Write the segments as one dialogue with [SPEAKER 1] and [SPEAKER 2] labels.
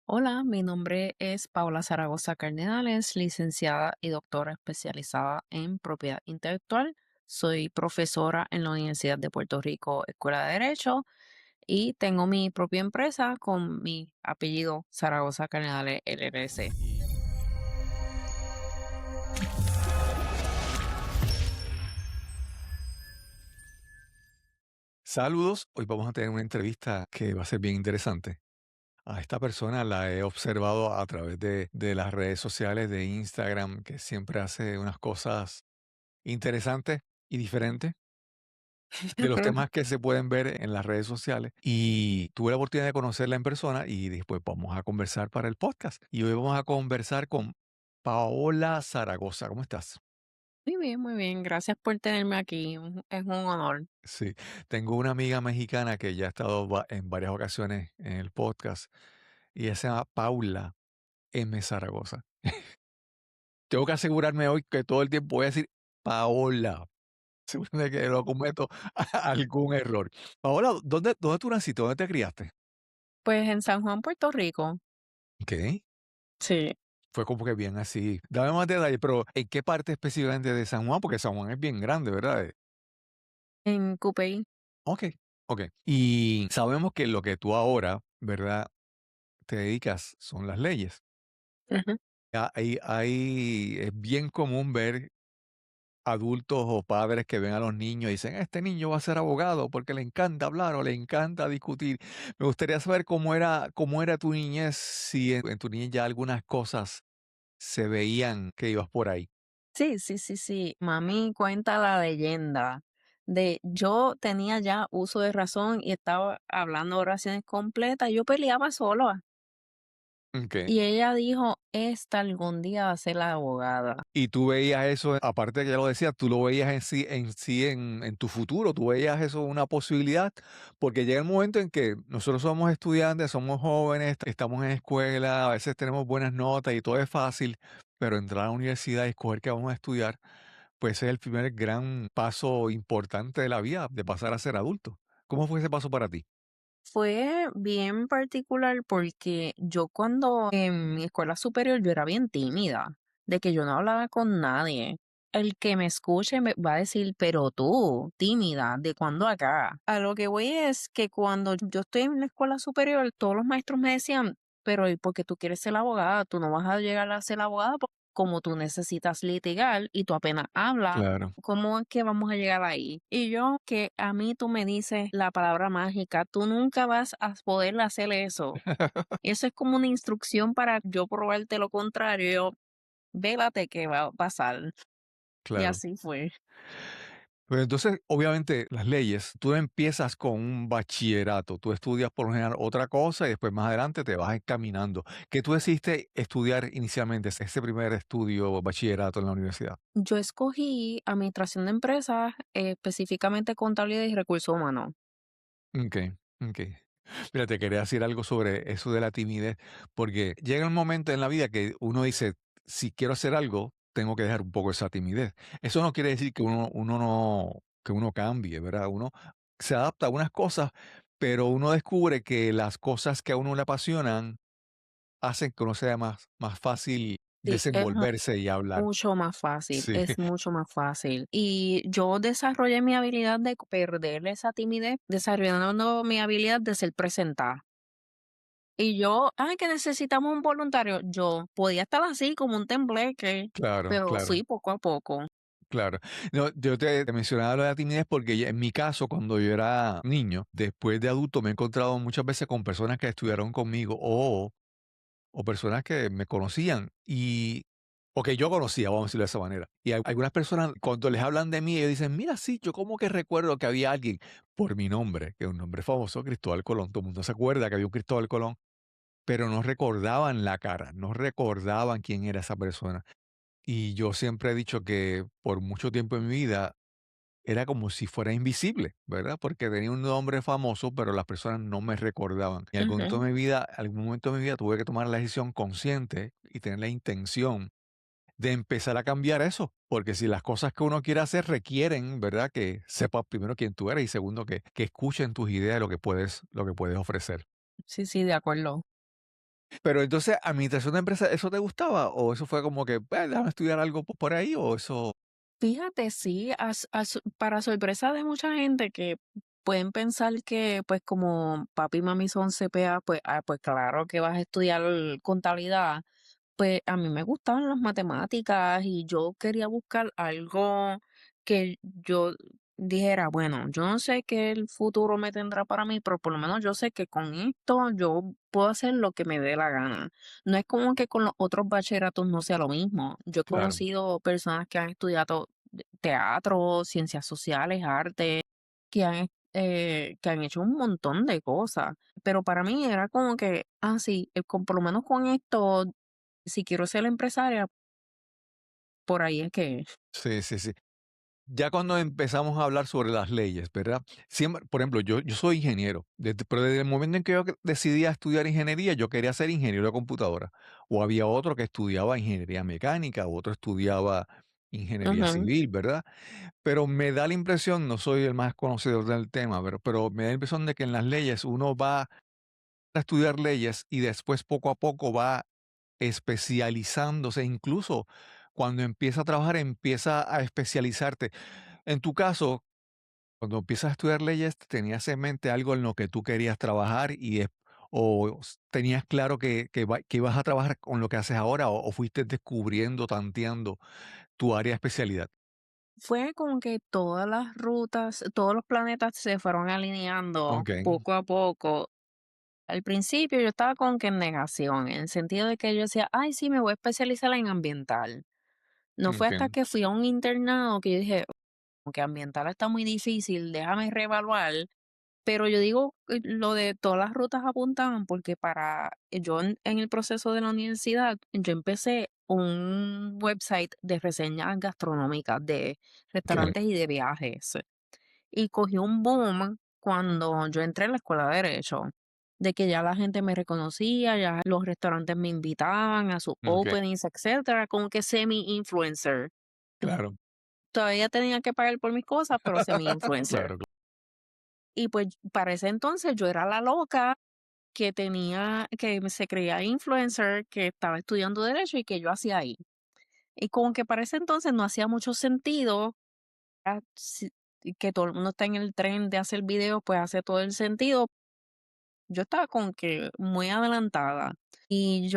[SPEAKER 1] Hola, mi nombre es Paula Zaragoza Cardenales, licenciada y doctora especializada en propiedad intelectual. Soy profesora en la Universidad de Puerto Rico, Escuela de Derecho, y tengo mi propia empresa con mi apellido Zaragoza Cardenales LLC.
[SPEAKER 2] Saludos, hoy vamos a tener una entrevista que va a ser bien interesante. A esta persona la he observado a través de las redes sociales de Instagram, que siempre hace unas cosas interesantes y diferentes de los temas que se pueden ver en las redes sociales. Y tuve la oportunidad de conocerla en persona y después vamos a conversar para el podcast. Y hoy vamos a conversar con Paola Zaragoza. ¿Cómo estás?
[SPEAKER 1] Muy bien, muy bien. Gracias por tenerme aquí. Es un honor.
[SPEAKER 2] Sí, tengo una amiga mexicana que ya ha estado en varias ocasiones en el podcast y ella se llama Paula M. Zaragoza. Tengo que asegurarme hoy que todo el tiempo voy a decir Paola, seguro de que no cometo algún error. Paola, ¿dónde tú naciste? ¿Dónde te criaste?
[SPEAKER 1] Pues en San Juan, Puerto Rico.
[SPEAKER 2] ¿Qué?
[SPEAKER 1] Sí,
[SPEAKER 2] Fue como que bien así. Dame más detalles, pero ¿en qué parte específicamente de San Juan? Porque San Juan es bien grande, ¿verdad?
[SPEAKER 1] en Cupey.
[SPEAKER 2] Ok, ok. Y sabemos que lo que tú ahora, ¿verdad? Te dedicas son las leyes.
[SPEAKER 1] Ujú.
[SPEAKER 2] Es bien común ver adultos o padres que ven a los niños y dicen, este niño va a ser abogado porque le encanta hablar o le encanta discutir. Me gustaría saber cómo era tu niñez, si en tu niñez ya algunas cosas se veían que ibas por ahí.
[SPEAKER 1] Sí, sí, sí, sí. Mami cuenta la leyenda de yo tenía ya uso de razón y estaba hablando oraciones completas. Yo peleaba sola.
[SPEAKER 2] Ok.
[SPEAKER 1] Y ella dijo, esta algún día va a ser la abogada.
[SPEAKER 2] Y tú veías eso, aparte de que ya lo decías, tú lo veías en tu futuro, tú veías eso una posibilidad, porque llega el momento en que nosotros somos estudiantes, somos jóvenes, estamos en escuela, a veces tenemos buenas notas y todo es fácil, pero entrar a la universidad y escoger qué vamos a estudiar, pues es el primer gran paso importante de la vida, de pasar a ser adulto. ¿Cómo fue ese paso para ti?
[SPEAKER 1] Fue bien particular porque yo cuando en mi escuela superior yo era bien tímida, de que yo no hablaba con nadie. El que me escuche me va a decir, pero tú, tímida, ¿de cuándo acá? A lo que voy es que cuando yo estoy en la escuela superior, todos los maestros me decían, pero ¿y por qué tú quieres ser abogada? Tú no vas a llegar a ser abogada como tú necesitas litigar y tú apenas hablas.
[SPEAKER 2] Claro.
[SPEAKER 1] ¿Cómo es que vamos a llegar ahí? Y yo que a mí tú me dices la palabra mágica, tú nunca vas a poder hacer eso. Eso es como una instrucción para yo probarte lo contrario. Yo, vélate que va a pasar. Y
[SPEAKER 2] Claro.
[SPEAKER 1] así fue.
[SPEAKER 2] Pero entonces, obviamente, las leyes, tú empiezas con un bachillerato, tú estudias por lo general otra cosa y después más adelante te vas encaminando. ¿Qué tú decidiste estudiar inicialmente, ese primer estudio o bachillerato en la universidad?
[SPEAKER 1] Yo escogí administración de empresas, específicamente contabilidad y recursos humanos.
[SPEAKER 2] Ok, ok. Mira, te quería decir algo sobre eso de la timidez, porque llega un momento en la vida que uno dice, si quiero hacer algo, tengo que dejar un poco esa timidez. Eso no quiere decir que uno cambie, ¿verdad? Uno se adapta a unas cosas, pero uno descubre que las cosas que a uno le apasionan hacen que uno sea más fácil
[SPEAKER 1] Sí, es
[SPEAKER 2] desenvolverse y hablar.
[SPEAKER 1] mucho más fácil,
[SPEAKER 2] Sí,
[SPEAKER 1] es mucho más fácil. Y yo desarrollé mi habilidad de perder esa timidez, desarrollando mi habilidad de ser presentada. Y yo, ay, que necesitamos un voluntario. Yo podía estar así como un tembleque,
[SPEAKER 2] claro,
[SPEAKER 1] pero
[SPEAKER 2] claro.
[SPEAKER 1] fui poco a poco.
[SPEAKER 2] Claro. No, yo te mencionaba lo de la timidez porque en mi caso, cuando yo era niño, después de adulto me he encontrado muchas veces con personas que estudiaron conmigo o personas que me conocían o que yo conocía, vamos a decirlo de esa manera. Y algunas personas, cuando les hablan de mí, ellos dicen, mira, sí, yo como que recuerdo que había alguien por mi nombre, que es un nombre famoso, Cristóbal Colón. Todo el mundo se acuerda que había un Cristóbal Colón, pero no recordaban la cara, no recordaban quién era esa persona. Y yo siempre he dicho que por mucho tiempo en mi vida era como si fuera invisible, ¿verdad? Porque tenía un nombre famoso, pero las personas no me recordaban. Y
[SPEAKER 1] Ujú.
[SPEAKER 2] algún momento de mi vida tuve que tomar la decisión consciente y tener la intención de empezar a cambiar eso, porque si las cosas que uno quiere hacer requieren, ¿verdad? Que sepas primero quién tú eres y segundo que escuchen tus ideas, lo que puedes ofrecer.
[SPEAKER 1] Sí, sí, de acuerdo.
[SPEAKER 2] Pero entonces, administración de empresas, ¿eso te gustaba? ¿O eso fue como que, déjame estudiar algo por ahí? ¿O eso?
[SPEAKER 1] Fíjate, sí, para sorpresa de mucha gente que pueden pensar que, pues, como papi y mami son CPA, pues, pues claro que vas a estudiar contabilidad. Pues a mí me gustaban las matemáticas y yo quería buscar algo que yo dijera, bueno, yo no sé qué el futuro me tendrá para mí, pero por lo menos yo sé que con esto yo puedo hacer lo que me dé la gana. No es como que con los otros bachilleratos no sea lo mismo. Yo he
[SPEAKER 2] Claro.
[SPEAKER 1] conocido personas que han estudiado teatro, ciencias sociales, arte, que han hecho un montón de cosas. Pero para mí era como que, ah, sí, por lo menos con esto si quiero ser empresaria, por ahí es que es.
[SPEAKER 2] Sí, sí, sí. Ya cuando empezamos a hablar sobre las leyes, ¿verdad? Siempre, por ejemplo, yo soy ingeniero, pero desde el momento en que yo decidí a estudiar ingeniería, yo quería ser ingeniero de computadora. O había otro que estudiaba ingeniería mecánica, o otro estudiaba ingeniería
[SPEAKER 1] Ujú.
[SPEAKER 2] civil, ¿verdad? Pero me da la impresión, no soy el más conocedor del tema, pero me da la impresión de que en las leyes uno va a estudiar leyes y después poco a poco va especializándose, incluso cuando empieza a trabajar, empieza a especializarte. En tu caso, cuando empiezas a estudiar leyes, ¿tenías en mente algo en lo que tú querías trabajar o tenías claro que ibas a trabajar con lo que haces ahora o fuiste descubriendo, tanteando tu área de especialidad?
[SPEAKER 1] Fue como que todas las rutas, todos los planetas se fueron alineando
[SPEAKER 2] Ok,
[SPEAKER 1] poco a poco. Al principio yo estaba como que en negación, en el sentido de que yo decía, ay, sí, me voy a especializar en ambiental. No fue hasta
[SPEAKER 2] ok,
[SPEAKER 1] que fui a un internado que yo dije, como que ambiental está muy difícil, déjame reevaluar. Pero yo digo, lo de todas las rutas apuntaban porque yo en el proceso de la universidad, yo empecé un website de reseñas gastronómicas de
[SPEAKER 2] ok,
[SPEAKER 1] restaurantes y de viajes. Y cogí un boom cuando yo entré a la escuela de Derecho, de que ya la gente me reconocía, ya los restaurantes me invitaban a sus
[SPEAKER 2] ok,
[SPEAKER 1] openings, etcétera, como que semi-influencer.
[SPEAKER 2] claro,
[SPEAKER 1] Todavía tenía que pagar por mis cosas, pero semi-influencer.
[SPEAKER 2] claro,
[SPEAKER 1] Y pues para ese entonces yo era la loca que se creía influencer, que estaba estudiando derecho y que yo hacía ahí. Y como que para ese entonces no hacía mucho sentido, que todo el mundo está en el tren de hacer videos, pues hace todo el sentido. Yo estaba como que muy adelantada y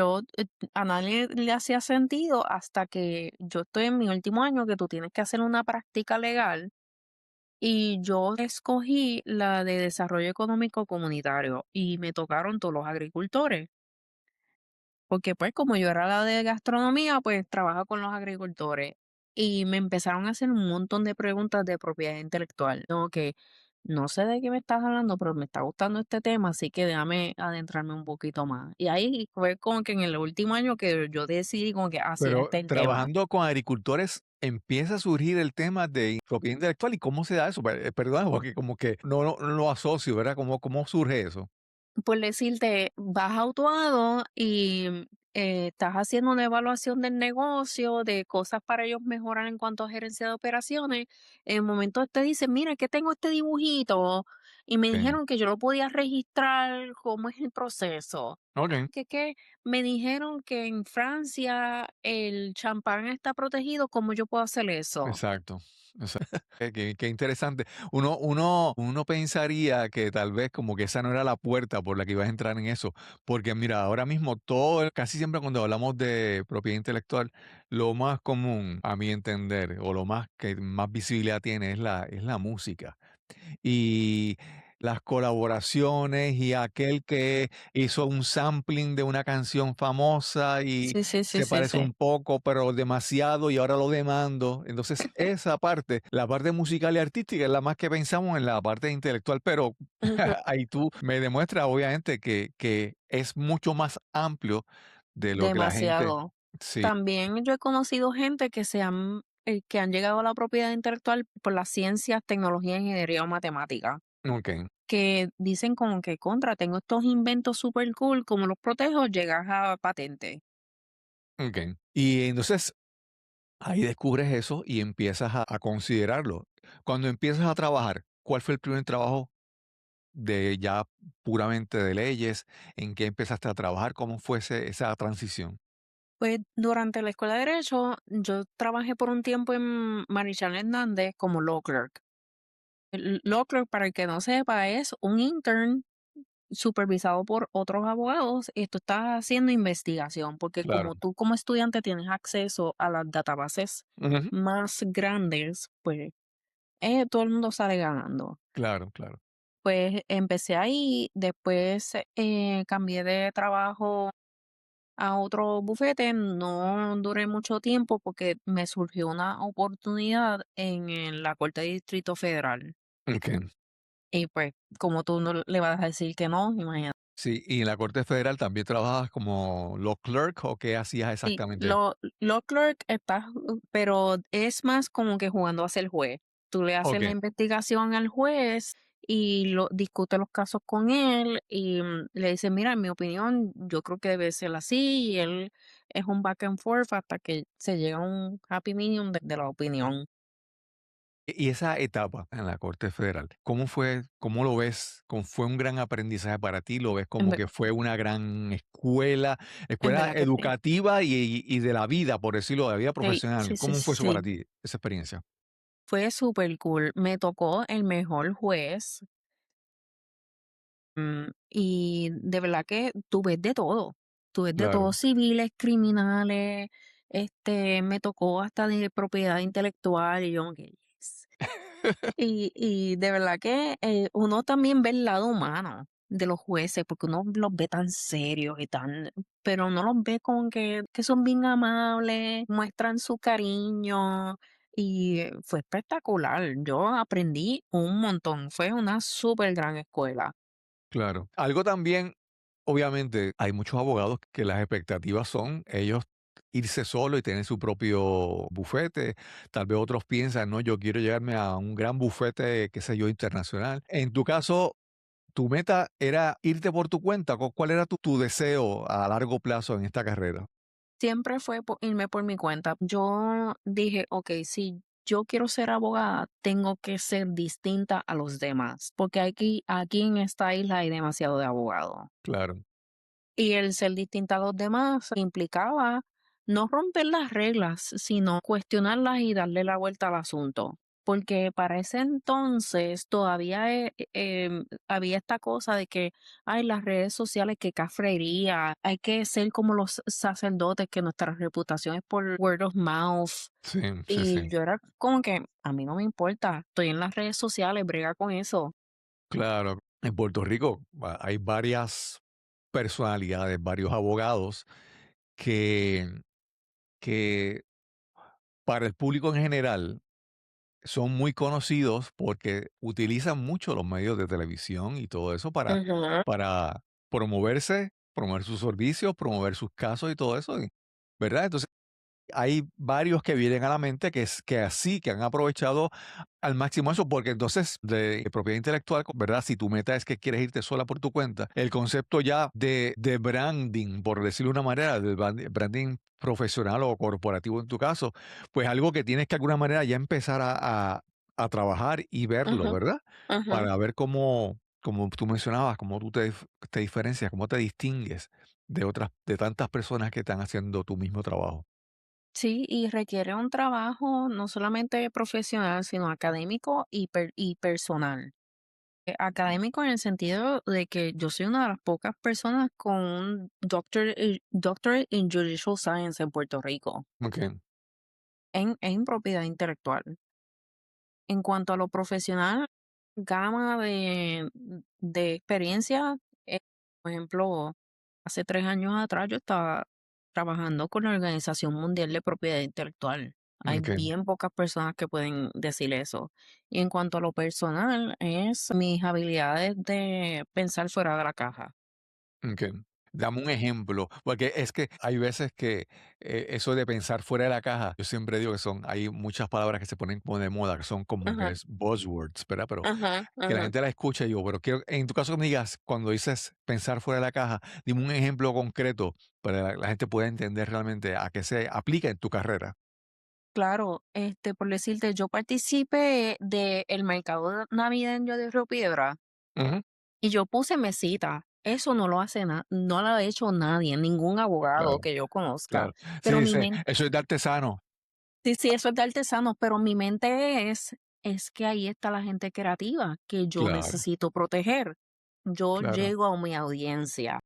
[SPEAKER 1] a nadie le hacía sentido hasta que yo estoy en mi último año que tú tienes que hacer una práctica legal y yo escogí la de desarrollo económico comunitario y me tocaron todos los agricultores. Porque, pues, como yo era la de gastronomía, pues, trabajo con los agricultores. Y me empezaron a hacer un montón de preguntas de propiedad intelectual. Como que, no sé de qué me estás hablando, pero me está gustando este tema, así que déjame adentrarme un poquito más. Y ahí fue como que en el último año que yo decidí como que así es
[SPEAKER 2] pero
[SPEAKER 1] este el tema.
[SPEAKER 2] trabajando con agricultores empieza a surgir el tema de propiedad intelectual y cómo se da eso. Perdón, porque como que no lo asocio, ¿verdad? ¿Cómo surge eso?
[SPEAKER 1] Por decirte, vas a Utuado y estás haciendo una evaluación del negocio, de cosas para ellos mejorar en cuanto a gerencia de operaciones. En el momento te dicen, mira, que tengo este dibujito y me
[SPEAKER 2] Ok,
[SPEAKER 1] dijeron que yo lo podía registrar, cómo es el proceso.
[SPEAKER 2] ok.
[SPEAKER 1] Que me dijeron que en Francia el champán está protegido, ¿cómo yo puedo hacer eso?
[SPEAKER 2] Exacto, exacto. Qué interesante. Uno pensaría que tal vez como que esa no era la puerta por la que ibas a entrar en eso, porque mira, ahora mismo casi siempre cuando hablamos de propiedad intelectual, lo más común, a mi entender, o lo más que más visibilidad tiene es la música y las colaboraciones y aquel que hizo un sampling de una canción famosa y
[SPEAKER 1] Sí, sí, sí,
[SPEAKER 2] se
[SPEAKER 1] sí,
[SPEAKER 2] parece
[SPEAKER 1] sí.
[SPEAKER 2] un poco, pero demasiado y ahora lo demando. Entonces, esa parte, la parte musical y artística es la más que pensamos en la parte intelectual, pero
[SPEAKER 1] Ujú.
[SPEAKER 2] ahí tú me demuestras obviamente que es mucho más amplio de lo que la gente.
[SPEAKER 1] Demasiado.
[SPEAKER 2] Sí,
[SPEAKER 1] También yo he conocido gente que han llegado a la propiedad intelectual por las ciencias, tecnología, ingeniería o matemática,
[SPEAKER 2] ok,
[SPEAKER 1] que dicen como que contra, tengo estos inventos super cool, ¿cómo los protejo? Llegas a patente.
[SPEAKER 2] ok. Y entonces ahí descubres eso y empiezas a considerarlo. Cuando empiezas a trabajar, ¿cuál fue el primer trabajo? de ya puramente de leyes? ¿En qué empezaste a trabajar? ¿Cómo fue esa transición?
[SPEAKER 1] Pues durante la escuela de Derecho, yo trabajé por un tiempo en Marichal Hernández como law clerk. El law clerk, para el que no sepa, es un intern supervisado por otros abogados y tú estás haciendo investigación, porque
[SPEAKER 2] Claro.
[SPEAKER 1] como tú como estudiante tienes acceso a las databases
[SPEAKER 2] Ujú.
[SPEAKER 1] más grandes, pues todo el mundo sale ganando.
[SPEAKER 2] Claro, claro.
[SPEAKER 1] Pues empecé ahí, después cambié de trabajo a otro bufete, no duré mucho tiempo porque me surgió una oportunidad en la Corte de Distrito Federal.
[SPEAKER 2] Okey.
[SPEAKER 1] Y pues, como tú no le vas a decir que no, imagínate.
[SPEAKER 2] Sí, ¿y en la Corte Federal también trabajabas como law clerk o qué hacías
[SPEAKER 1] Sí,
[SPEAKER 2] exactamente?
[SPEAKER 1] lo clerk está, pero es más como que jugando a ser juez. Tú le haces la
[SPEAKER 2] Okey.
[SPEAKER 1] investigación al juez y discute los casos con él y le dice, mira, en mi opinión, yo creo que debe ser así y él es un back and forth hasta que se llega a un happy medium de la opinión.
[SPEAKER 2] Y esa etapa en la Corte Federal, ¿cómo fue? ¿Cómo lo ves? ¿Fue un gran aprendizaje para ti? ¿Lo ves
[SPEAKER 1] En,
[SPEAKER 2] como
[SPEAKER 1] ver-
[SPEAKER 2] que fue una gran escuela,
[SPEAKER 1] en
[SPEAKER 2] escuela
[SPEAKER 1] verdad que sí.
[SPEAKER 2] educativa y de la vida, por decirlo, de la vida
[SPEAKER 1] Sí,
[SPEAKER 2] profesional?
[SPEAKER 1] sí, sí,
[SPEAKER 2] ¿Cómo fue eso para
[SPEAKER 1] sí.
[SPEAKER 2] ti, esa experiencia?
[SPEAKER 1] Fue súper cool. Me tocó el mejor juez. Y de verdad que tú ves de todo, tú ves de todo,
[SPEAKER 2] Claro.
[SPEAKER 1] civiles, criminales, me tocó hasta de propiedad intelectual y yo como que yes. Y de verdad que uno también ve el lado humano de los jueces, porque uno los ve tan serios y tan, pero uno los ve como que son bien amables, muestran su cariño y fue espectacular. Yo aprendí un montón, fue una súper gran escuela.
[SPEAKER 2] Claro. Algo también, obviamente, hay muchos abogados que las expectativas son ellos irse solo y tener su propio bufete. Tal vez otros piensan, no, yo quiero llegarme a un gran bufete, qué sé yo, internacional. En tu caso, tu meta era irte por tu cuenta. ¿Cuál era tu deseo a largo plazo en esta carrera?
[SPEAKER 1] Siempre fue irme por mi cuenta. Yo dije, ok, si yo quiero ser abogada, tengo que ser distinta a los demás, porque aquí en esta isla hay demasiado de abogados.
[SPEAKER 2] Claro,
[SPEAKER 1] Y el ser distinta a los demás implicaba no romper las reglas, sino cuestionarlas y darle la vuelta al asunto. Porque para ese entonces todavía había esta cosa de que, hay las redes sociales, que cafrería, hay que ser como los sacerdotes, que nuestra reputación es por word of mouth.
[SPEAKER 2] sí, sí,
[SPEAKER 1] Y
[SPEAKER 2] sí.
[SPEAKER 1] yo era como que, a mí no me importa, estoy en las redes sociales, brega con eso.
[SPEAKER 2] Claro. En Puerto Rico hay varias personalidades, varios abogados que, que para el público en general son muy conocidos porque utilizan mucho los medios de televisión y todo eso
[SPEAKER 1] Ujú,
[SPEAKER 2] para promoverse, promover sus servicios, promover sus casos y todo eso, ¿verdad? Entonces, hay varios que vienen a la mente que así, que han aprovechado al máximo eso, porque entonces de propiedad intelectual, ¿verdad? Si tu meta es que quieres irte sola por tu cuenta, el concepto ya de branding, por decirlo de una manera, de branding profesional o corporativo en tu caso, pues algo que tienes que de alguna manera ya empezar a trabajar y verlo,
[SPEAKER 1] ujú,
[SPEAKER 2] ¿verdad?
[SPEAKER 1] ujú.
[SPEAKER 2] Para ver cómo, como tú mencionabas, cómo tú te diferencias, cómo te distingues de tantas personas que están haciendo tu mismo trabajo.
[SPEAKER 1] Sí, y requiere un trabajo no solamente profesional, sino académico y personal. Académico en el sentido de que yo soy una de las pocas personas con un doctorate in Judicial Science en Puerto Rico,
[SPEAKER 2] Ok,
[SPEAKER 1] en propiedad intelectual. En cuanto a lo profesional, gama de experiencia, por ejemplo, hace 3 años atrás yo estaba trabajando con la Organización Mundial de Propiedad Intelectual. Hay
[SPEAKER 2] ok.
[SPEAKER 1] bien pocas personas que pueden decir eso. Y en cuanto a lo personal, es mis habilidades de pensar fuera de la caja.
[SPEAKER 2] Okey. Dame un ejemplo, porque es que hay veces que, eso de pensar fuera de la caja, yo siempre digo que hay muchas palabras que se ponen como de moda, que son como que
[SPEAKER 1] Ajá,
[SPEAKER 2] es buzzwords, ¿verdad? Pero
[SPEAKER 1] ajá,
[SPEAKER 2] que la
[SPEAKER 1] ajá.
[SPEAKER 2] gente la escucha y yo, pero quiero en tu caso que me digas, cuando dices pensar fuera de la caja, dime un ejemplo concreto para la gente pueda entender realmente a qué se aplica en tu carrera.
[SPEAKER 1] Claro, por decirte, yo participé del mercado navideño de Río Piedra.
[SPEAKER 2] Ujú.
[SPEAKER 1] Y yo puse mesita. Eso no lo hace no lo ha hecho nadie, ningún abogado
[SPEAKER 2] Claro,
[SPEAKER 1] que yo conozca.
[SPEAKER 2] claro.
[SPEAKER 1] Pero
[SPEAKER 2] Sí,
[SPEAKER 1] mi mente,
[SPEAKER 2] eso es de artesano.
[SPEAKER 1] sí, sí, eso es de artesanos, pero mi mente es que ahí está la gente creativa que yo
[SPEAKER 2] Claro,
[SPEAKER 1] necesito proteger. Yo
[SPEAKER 2] claro,
[SPEAKER 1] llego a mi audiencia.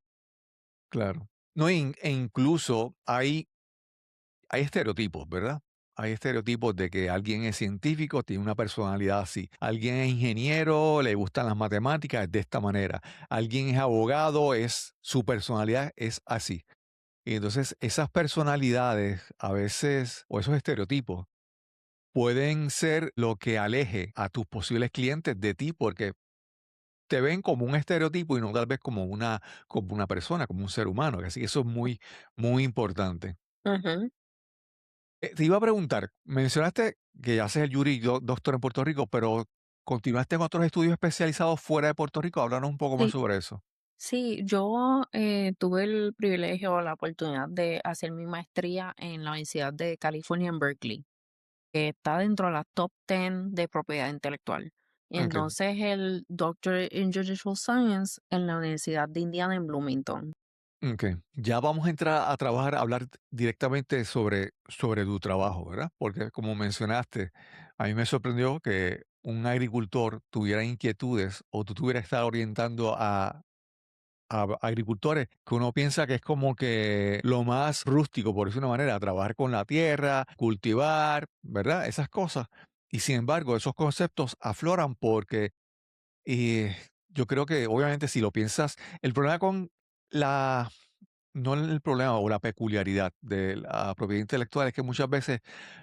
[SPEAKER 2] claro. No, incluso hay estereotipos, ¿verdad? Hay estereotipos de que alguien es científico, tiene una personalidad así. Alguien es ingeniero, le gustan las matemáticas, es de esta manera. Alguien es abogado, su personalidad es así. Y entonces esas personalidades a veces, o esos estereotipos, pueden ser lo que aleje a tus posibles clientes de ti porque te ven como un estereotipo y no tal vez como una persona, como un ser humano. Así que eso es muy, muy importante.
[SPEAKER 1] Ujú.
[SPEAKER 2] Te iba a preguntar, mencionaste que haces el Yuri Doctor en Puerto Rico, pero ¿continuaste en otros estudios especializados fuera de Puerto Rico? Háblanos un poco más
[SPEAKER 1] Sí,
[SPEAKER 2] sobre eso.
[SPEAKER 1] sí, yo tuve el privilegio, la oportunidad de hacer mi maestría en la Universidad de California en Berkeley, que está dentro de la top 10 de propiedad intelectual. Y
[SPEAKER 2] Ok,
[SPEAKER 1] entonces el Doctor in Judicial Science en la Universidad de Indiana en Bloomington.
[SPEAKER 2] ok. Ya vamos a entrar a trabajar, a hablar directamente sobre tu trabajo, ¿verdad? Porque como mencionaste, a mí me sorprendió que un agricultor tuviera inquietudes o tú tuvieras que estar orientando a agricultores que uno piensa que es como que lo más rústico, por decirlo de una manera, trabajar con la tierra, cultivar, ¿verdad? Esas cosas. Y sin embargo, esos conceptos afloran porque yo creo que obviamente si lo piensas, el problema con la, no el problema o la peculiaridad de la propiedad intelectual es que muchas veces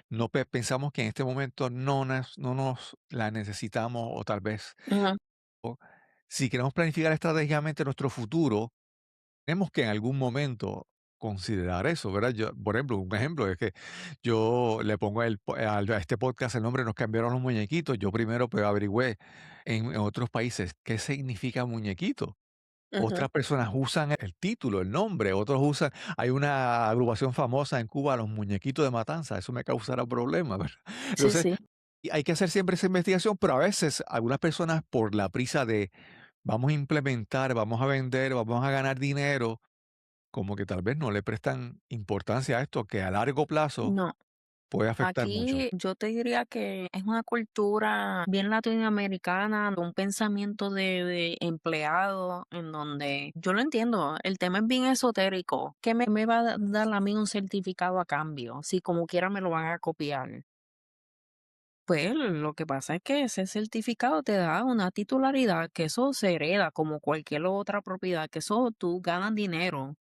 [SPEAKER 2] no pensamos que en este momento no nos la necesitamos o tal vez
[SPEAKER 1] Ujú,
[SPEAKER 2] o si queremos planificar estratégicamente nuestro futuro, tenemos que en algún momento considerar eso, ¿verdad? Yo, por ejemplo, un ejemplo es que yo le pongo a este podcast el nombre, nos cambiaron los muñequitos. Yo primero pues averigüé en otros países qué significa muñequito.
[SPEAKER 1] ujú.
[SPEAKER 2] Otras personas usan el título, el nombre, otros usan, hay una agrupación famosa en Cuba, los muñequitos de Matanza, eso me causará problemas, ¿verdad?
[SPEAKER 1] Sí,
[SPEAKER 2] Entonces,
[SPEAKER 1] sí.
[SPEAKER 2] y hay que hacer siempre esa investigación, pero a veces algunas personas por la prisa de vamos a implementar, vamos a vender, vamos a ganar dinero, como que tal vez no le prestan importancia a esto, que a largo plazo
[SPEAKER 1] No.
[SPEAKER 2] puede afectar mucho.
[SPEAKER 1] Aquí yo te diría que es una cultura bien latinoamericana, un pensamiento de empleado, en donde yo lo entiendo, el tema es bien esotérico. ¿Qué me va a dar a mí un certificado a cambio? Si como quiera me lo van a copiar. Pues lo que pasa es que ese certificado te da una titularidad, que eso se hereda como cualquier otra propiedad, que eso tú ganas dinero,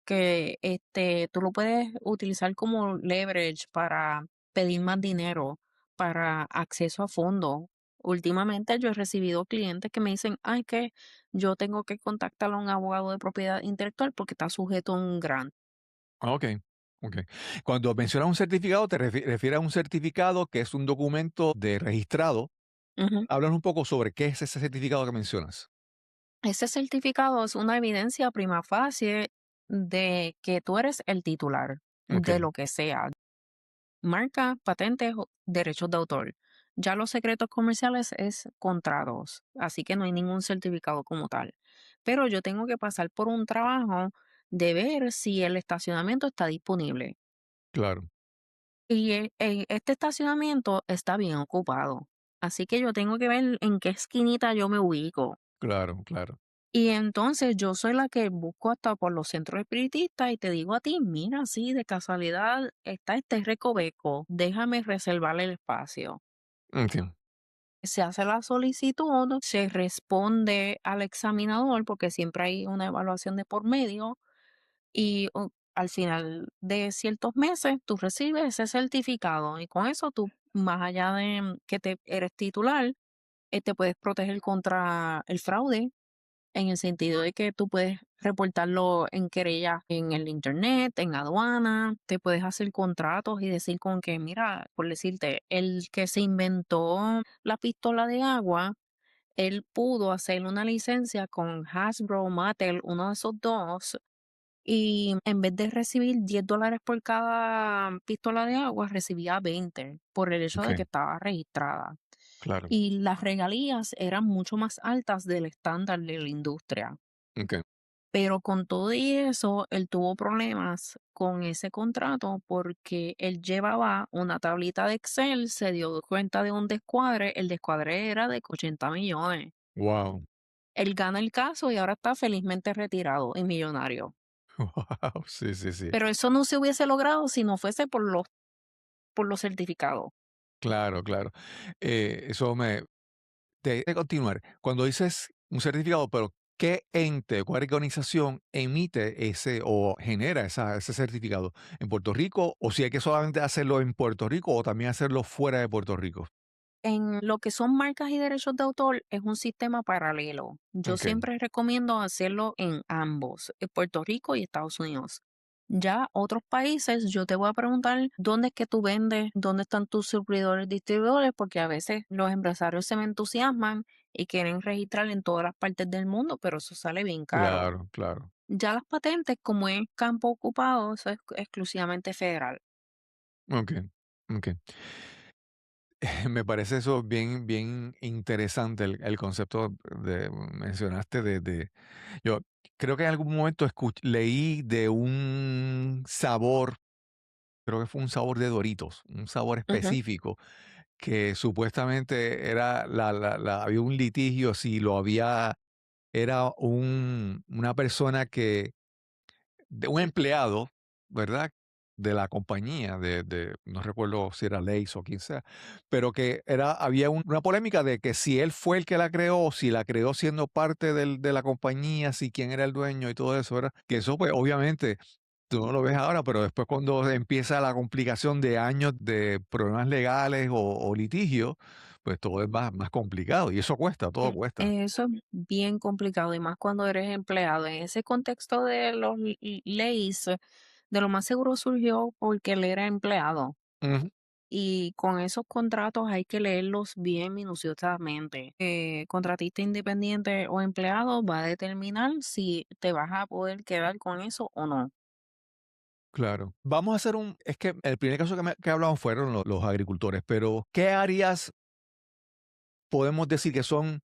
[SPEAKER 1] que tú lo puedes utilizar como leverage para pedir más dinero, para acceso a fondos. Últimamente yo he recibido clientes que me dicen, ay, que yo tengo que contactar a un abogado de propiedad intelectual porque está sujeto a un grant.
[SPEAKER 2] Ah, ok, ok. Cuando mencionas un certificado, te refieres a un certificado que es un documento de registrado.
[SPEAKER 1] Ujú.
[SPEAKER 2] Háblanos un poco sobre qué es ese certificado que mencionas.
[SPEAKER 1] Ese certificado es una evidencia prima facie de que tú eres el titular
[SPEAKER 2] Ok,
[SPEAKER 1] de lo que sea, marca, patentes o derechos de autor. Ya los secretos comerciales es contratos, así que no hay ningún certificado como tal. Pero yo tengo que pasar por un trabajo de ver si el estacionamiento está disponible.
[SPEAKER 2] claro,
[SPEAKER 1] Y este estacionamiento está bien ocupado. Así que yo tengo que ver en qué esquinita yo me ubico.
[SPEAKER 2] claro, claro.
[SPEAKER 1] Y entonces yo soy la que busco hasta por los centros espiritistas y te digo a ti, mira, sí, de casualidad está este recoveco, déjame reservarle el espacio.
[SPEAKER 2] Entiendo.
[SPEAKER 1] Se hace la solicitud, se responde al examinador porque siempre hay una evaluación de por medio y al final de ciertos meses tú recibes ese certificado y con eso tú, más allá de que te eres titular, te puedes proteger contra el fraude en el sentido de que tú puedes reportarlo en querella en el internet, en aduana, te puedes hacer contratos y decir con que, mira, por decirte, el que se inventó la pistola de agua, él pudo hacer una licencia con Hasbro, Mattel, uno de esos dos, y en vez de recibir $10 por cada pistola de agua, recibía 20 por el hecho
[SPEAKER 2] Ok,
[SPEAKER 1] de que estaba registrada.
[SPEAKER 2] claro.
[SPEAKER 1] y las regalías eran mucho más altas del estándar de la industria.
[SPEAKER 2] Okey.
[SPEAKER 1] Pero con todo y eso, él tuvo problemas con ese contrato porque él llevaba una tablita de Excel, se dio cuenta de un descuadre, el descuadre era de 80 millones.
[SPEAKER 2] Wow.
[SPEAKER 1] Él gana el caso y ahora está felizmente retirado y millonario.
[SPEAKER 2] Wow. Sí, sí, sí.
[SPEAKER 1] Pero eso no se hubiese logrado si no fuese por los certificados.
[SPEAKER 2] Claro, claro. Eso me de continuar, cuando dices un certificado, pero, ¿qué ente, cuál organización emite ese o genera ese certificado? ¿En Puerto Rico? O si hay que solamente hacerlo en Puerto Rico o también hacerlo fuera de Puerto Rico.
[SPEAKER 1] En lo que son marcas y derechos de autor es un sistema paralelo. Yo
[SPEAKER 2] Okey,
[SPEAKER 1] siempre recomiendo hacerlo en ambos, en Puerto Rico y Estados Unidos. Ya otros países, yo te voy a preguntar dónde es que tú vendes, dónde están tus suplidores, distribuidores, porque a veces los empresarios se me entusiasman y quieren registrar en todas las partes del mundo, pero eso sale bien caro.
[SPEAKER 2] claro, claro.
[SPEAKER 1] Ya las patentes, como es campo ocupado, eso es exclusivamente federal.
[SPEAKER 2] Okey, okey. Me parece eso bien bien interesante el concepto de mencionaste de yo creo que en algún momento leí de un sabor, creo que fue un sabor de Doritos, un sabor
[SPEAKER 1] Ujú,
[SPEAKER 2] específico que supuestamente era había un litigio si lo había era una persona que de un empleado, ¿verdad? De la compañía, no recuerdo si era Lay's o quien sea, pero que había una polémica de que si él fue el que la creó, o si la creó siendo parte de la compañía, si quién era el dueño y todo eso, ¿verdad? Que eso, pues, obviamente, tú no lo ves ahora, pero después cuando empieza la complicación de años de problemas legales o litigio, pues todo es más complicado y eso cuesta, todo cuesta.
[SPEAKER 1] Eso es bien complicado y más cuando eres empleado. En ese contexto de los leyes, de lo más seguro surgió porque él era empleado
[SPEAKER 2] Ujú,
[SPEAKER 1] y con esos contratos hay que leerlos bien minuciosamente. Contratista independiente o empleado va a determinar si te vas a poder quedar con eso o no.
[SPEAKER 2] claro. Vamos a hacer es que el primer caso que hablamos fueron los agricultores, pero ¿qué áreas podemos decir que son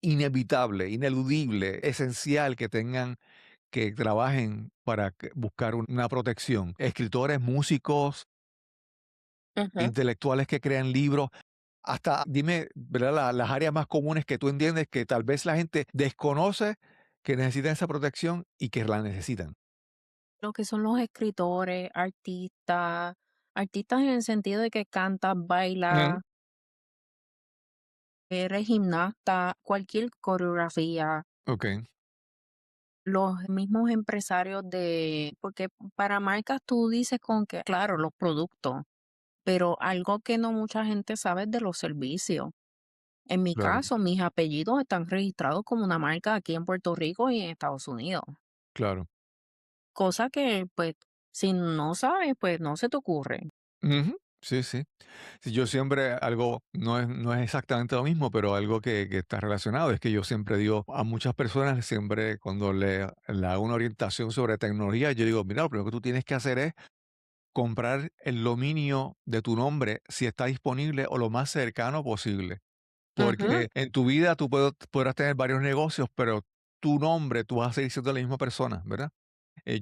[SPEAKER 2] inevitables, ineludibles, esencial que tengan que trabajen para buscar una protección? Escritores, músicos,
[SPEAKER 1] Ujú.
[SPEAKER 2] intelectuales que crean libros. Hasta dime, ¿verdad? Las áreas más comunes que tú entiendes que tal vez la gente desconoce que necesitan esa protección y que la necesitan.
[SPEAKER 1] Lo que son los escritores, artistas, artistas en el sentido de que canta,
[SPEAKER 2] Ujú.
[SPEAKER 1] baila, eres gimnasta, cualquier coreografía.
[SPEAKER 2] Ok,
[SPEAKER 1] Los mismos empresarios de porque para marcas tú dices con que, claro, los productos, pero algo que no mucha gente sabe es de los servicios. En mi
[SPEAKER 2] claro,
[SPEAKER 1] caso, mis apellidos están registrados como una marca aquí en Puerto Rico y en Estados Unidos,
[SPEAKER 2] claro.
[SPEAKER 1] cosa que, pues, si no sabes, pues, no se te ocurre.
[SPEAKER 2] Ujú. Sí, sí. Sí, yo siempre algo, no es exactamente lo mismo, pero algo que está relacionado es que yo siempre digo a muchas personas, siempre cuando le hago una orientación sobre tecnología, yo digo, mira, lo primero que tú tienes que hacer es comprar el dominio de tu nombre si está disponible o lo más cercano posible.
[SPEAKER 1] Ujú,
[SPEAKER 2] Porque en tu vida tú podrás tener varios negocios, pero tu nombre, tú vas a seguir siendo la misma persona, ¿verdad?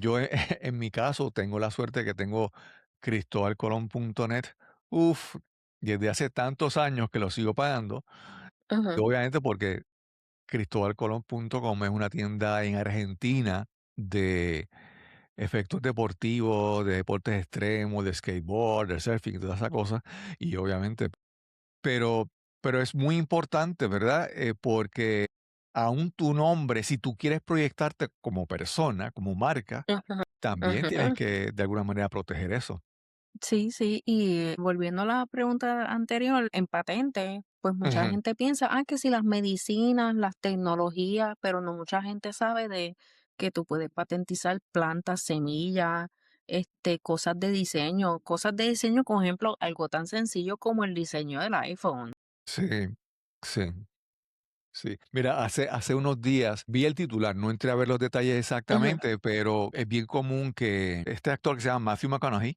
[SPEAKER 2] Yo en mi caso tengo la suerte que tengo cristobalcolón.net. Uf, desde hace tantos años que lo sigo pagando.
[SPEAKER 1] ujú,
[SPEAKER 2] Obviamente porque cristobalcolón.com es una tienda en Argentina de efectos deportivos, de deportes extremos, de skateboard, de surfing y todas esas cosas. Y obviamente, pero, pero es muy importante, ¿verdad? Porque aún tu nombre, si tú quieres proyectarte como persona, como marca,
[SPEAKER 1] ujú,
[SPEAKER 2] también tienes
[SPEAKER 1] ujú.
[SPEAKER 2] que de alguna manera proteger eso.
[SPEAKER 1] Sí, sí, y volviendo a la pregunta anterior, en patente, pues mucha
[SPEAKER 2] Ujú.
[SPEAKER 1] gente piensa, que si las medicinas, las tecnologías, pero no mucha gente sabe de que tú puedes patentizar plantas, semillas, cosas de diseño, por ejemplo, algo tan sencillo como el diseño del iPhone.
[SPEAKER 2] Sí, sí, sí. Mira, hace unos días vi el titular, no entré a ver los detalles
[SPEAKER 1] Ujú,
[SPEAKER 2] exactamente, pero es bien común que este actor que se llama Matthew McConaughey,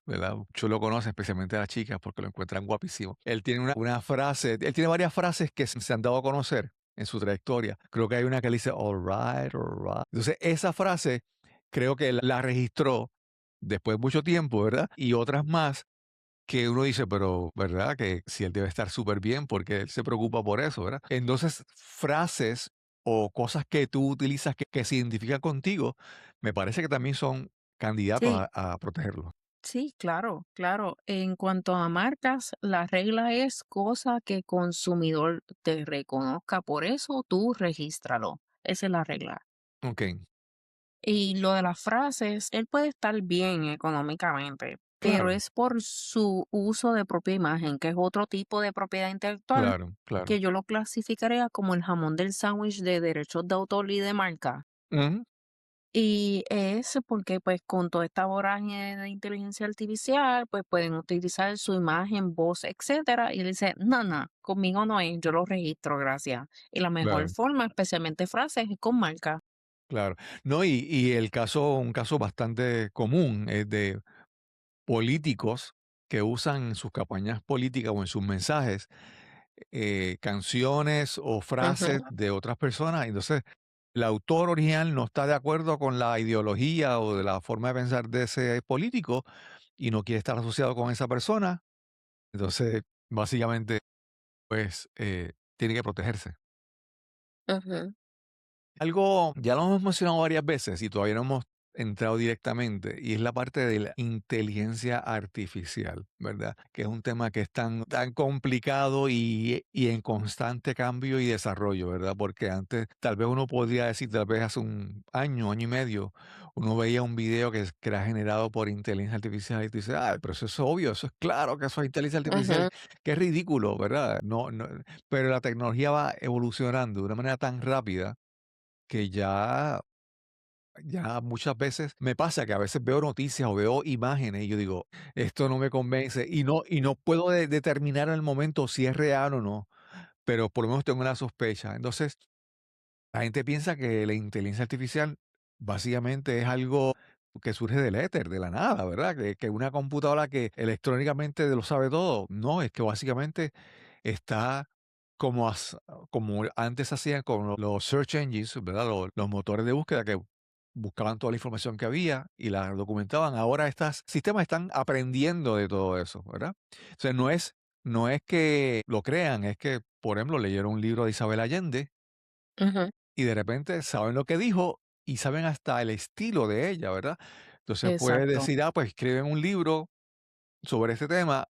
[SPEAKER 2] ¿verdad? Muchos lo conocen, especialmente las chicas, porque lo encuentran guapísimo. Él tiene una frase, él tiene varias frases que se han dado a conocer en su trayectoria. Creo que hay una que le dice, all right, all right. Entonces, esa frase creo que la registró después de mucho tiempo, ¿verdad? Y otras más que uno dice, pero, ¿verdad? Que si él debe estar súper bien porque él se preocupa por eso, ¿verdad? Entonces, frases o cosas que tú utilizas que se identifican contigo, me parece que también son candidatos
[SPEAKER 1] Sí,
[SPEAKER 2] a protegerlo.
[SPEAKER 1] sí, claro, claro. En cuanto a marcas, la regla es cosa que consumidor te reconozca, por eso tú regístralo. Esa es la regla.
[SPEAKER 2] Ok,
[SPEAKER 1] Y lo de las frases, él puede estar bien económicamente, pero
[SPEAKER 2] claro,
[SPEAKER 1] es por su uso de propia imagen, que es otro tipo de propiedad intelectual
[SPEAKER 2] claro, claro.
[SPEAKER 1] que yo lo clasificaría como el jamón del sándwich de derechos de autor y de marca.
[SPEAKER 2] Ujú,
[SPEAKER 1] Y es porque pues con toda esta vorágine de inteligencia artificial, pues pueden utilizar su imagen, voz, etcétera. Y él dice, no, no, conmigo no es, yo lo registro, gracias. Y la mejor
[SPEAKER 2] claro,
[SPEAKER 1] forma, especialmente frases, es con marca.
[SPEAKER 2] claro. No, y el caso, un caso bastante común es de políticos que usan en sus campañas políticas o en sus mensajes canciones o frases
[SPEAKER 1] Ujú,
[SPEAKER 2] de otras personas. Entonces, el autor original no está de acuerdo con la ideología o de la forma de pensar de ese político y no quiere estar asociado con esa persona. Entonces, básicamente, pues, tiene que protegerse.
[SPEAKER 1] ujú,
[SPEAKER 2] Algo, ya lo hemos mencionado varias veces y todavía no hemos entrado directamente, y es la parte de la inteligencia artificial, ¿verdad? Que es un tema que es tan complicado y en constante cambio y desarrollo, ¿verdad? Porque antes, tal vez uno podría decir, tal vez hace un año y medio, uno veía un video que era generado por inteligencia artificial y tú dices, ah, pero eso es obvio, eso es claro que eso es inteligencia artificial,
[SPEAKER 1] ujú,
[SPEAKER 2] qué ridículo, ¿verdad? No, no, pero la tecnología va evolucionando de una manera tan rápida que ya muchas veces me pasa que a veces veo noticias o veo imágenes y yo digo, esto no me convence y no puedo determinar en el momento si es real o no, pero por lo menos tengo una sospecha. Entonces, la gente piensa que la inteligencia artificial básicamente es algo que surge del éter, de la nada, ¿verdad? Que una computadora que electrónicamente lo sabe todo. No, es que básicamente está como, como antes hacían con los search engines, ¿verdad? Los motores de búsqueda que buscaban toda la información que había y la documentaban. Ahora estos sistemas están aprendiendo de todo eso, ¿verdad? O sea, no es que lo crean, es que, por ejemplo, leyeron un libro de Isabel Allende
[SPEAKER 1] ujú.
[SPEAKER 2] y de repente saben lo que dijo y saben hasta el estilo de ella, ¿verdad? Entonces puedes
[SPEAKER 1] Exacto.
[SPEAKER 2] decir, ah, pues escriben un libro sobre este tema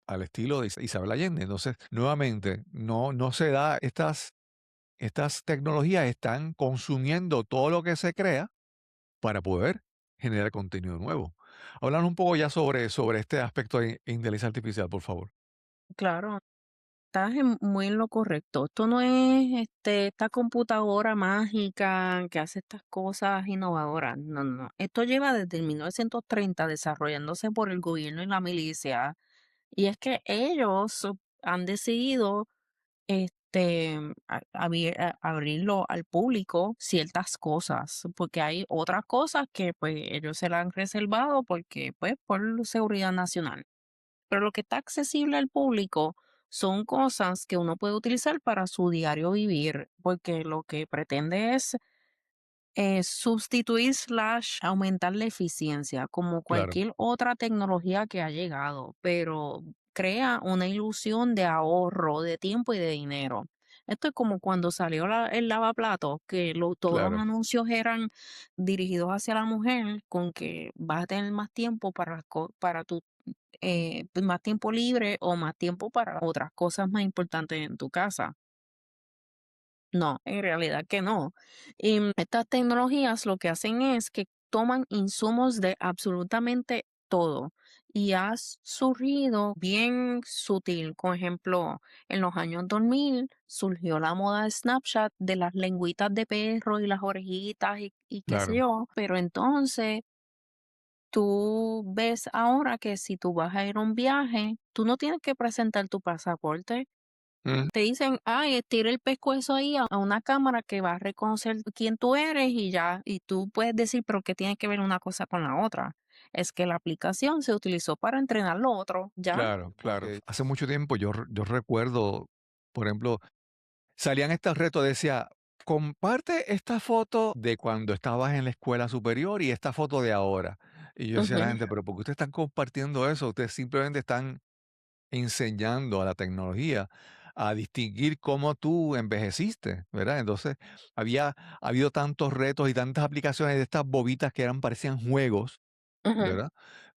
[SPEAKER 2] al estilo de Isabel Allende. Entonces, nuevamente, no se da, estas tecnologías están consumiendo todo lo que se crea para poder generar contenido nuevo. Hablan un poco ya sobre este aspecto de inteligencia artificial, por favor.
[SPEAKER 1] Claro, estás muy en lo correcto. Esto no es esta computadora mágica que hace estas cosas innovadoras. No, no, no. Esto lleva desde el 1930 desarrollándose por el gobierno y la milicia. Y es que ellos han decidido abrirlo al público ciertas cosas, porque hay otras cosas que pues ellos se las han reservado porque pues por seguridad nacional. Pero lo que está accesible al público son cosas que uno puede utilizar para su diario vivir, porque lo que pretende es sustituir slash aumentar la eficiencia, como
[SPEAKER 2] Claro,
[SPEAKER 1] cualquier otra tecnología que ha llegado, pero crea una ilusión de ahorro de tiempo y de dinero. Esto es como cuando salió el lavaplatos, que todos los
[SPEAKER 2] claro,
[SPEAKER 1] anuncios eran dirigidos hacia la mujer, con que vas a tener más tiempo para tu pues, más tiempo libre o más tiempo para otras cosas más importantes en tu casa. No, en realidad que no. Y estas tecnologías lo que hacen es que toman insumos de absolutamente todo y ha surgido bien sutil. Por ejemplo, en los años 2000 surgió la moda de Snapchat de las lengüitas de perro y las orejitas y qué sé
[SPEAKER 2] claro.
[SPEAKER 1] yo. Pero entonces tú ves ahora que si tú vas a ir a un viaje, tú no tienes que presentar tu pasaporte.
[SPEAKER 2] Mm,
[SPEAKER 1] Te dicen, ay, estira el pescuezo ahí a una cámara que va a reconocer quién tú eres y ya, y tú puedes decir, pero ¿qué tiene que ver una cosa con la otra? es que la aplicación se utilizó para entrenar lo otro, ya.
[SPEAKER 2] Claro, claro. Hace mucho tiempo yo recuerdo, por ejemplo, salían estos retos, decía, comparte esta foto de cuando estabas en la escuela superior y esta foto de ahora. Y yo decía a la
[SPEAKER 1] Ujú,
[SPEAKER 2] gente, pero ¿por qué ustedes están compartiendo eso? Ustedes simplemente están enseñando a la tecnología a distinguir cómo tú envejeciste, ¿verdad? Entonces, había habido tantos retos y tantas aplicaciones de estas bobitas que parecían juegos,
[SPEAKER 1] ujú.
[SPEAKER 2] ¿verdad?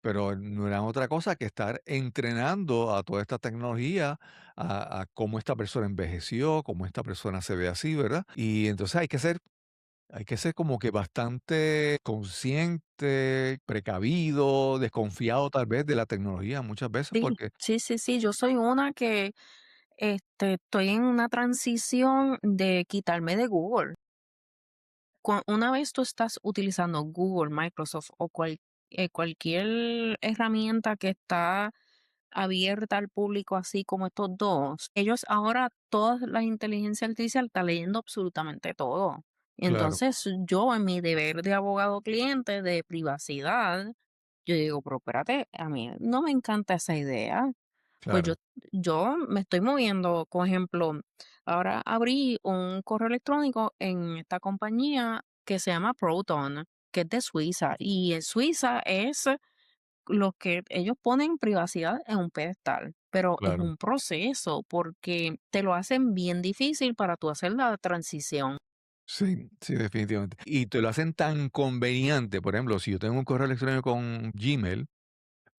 [SPEAKER 2] Pero no eran otra cosa que estar entrenando a toda esta tecnología, a cómo esta persona envejeció, cómo esta persona se ve así, ¿verdad? Y entonces hay que ser como que bastante consciente, precavido, desconfiado tal vez de la tecnología muchas veces
[SPEAKER 1] Sí,
[SPEAKER 2] porque
[SPEAKER 1] sí, sí, sí, yo soy una que, estoy en una transición de quitarme de Google. Una vez tú estás utilizando Google, Microsoft o cualquier herramienta que está abierta al público, así como estos dos, ellos ahora, toda la inteligencia artificial está leyendo absolutamente todo.
[SPEAKER 2] claro,
[SPEAKER 1] Entonces, yo en mi deber de abogado cliente de privacidad, yo digo, pero espérate, a mí no me encanta esa idea. Pues yo,
[SPEAKER 2] claro,
[SPEAKER 1] yo me estoy moviendo, por ejemplo, ahora abrí un correo electrónico en esta compañía que se llama Proton, que es de Suiza, y en Suiza es lo que ellos ponen privacidad en un pedestal, pero es
[SPEAKER 2] claro.
[SPEAKER 1] un proceso porque te lo hacen bien difícil para tú hacer la transición.
[SPEAKER 2] Sí, sí, definitivamente. Y te lo hacen tan conveniente, por ejemplo, si yo tengo un correo electrónico con Gmail,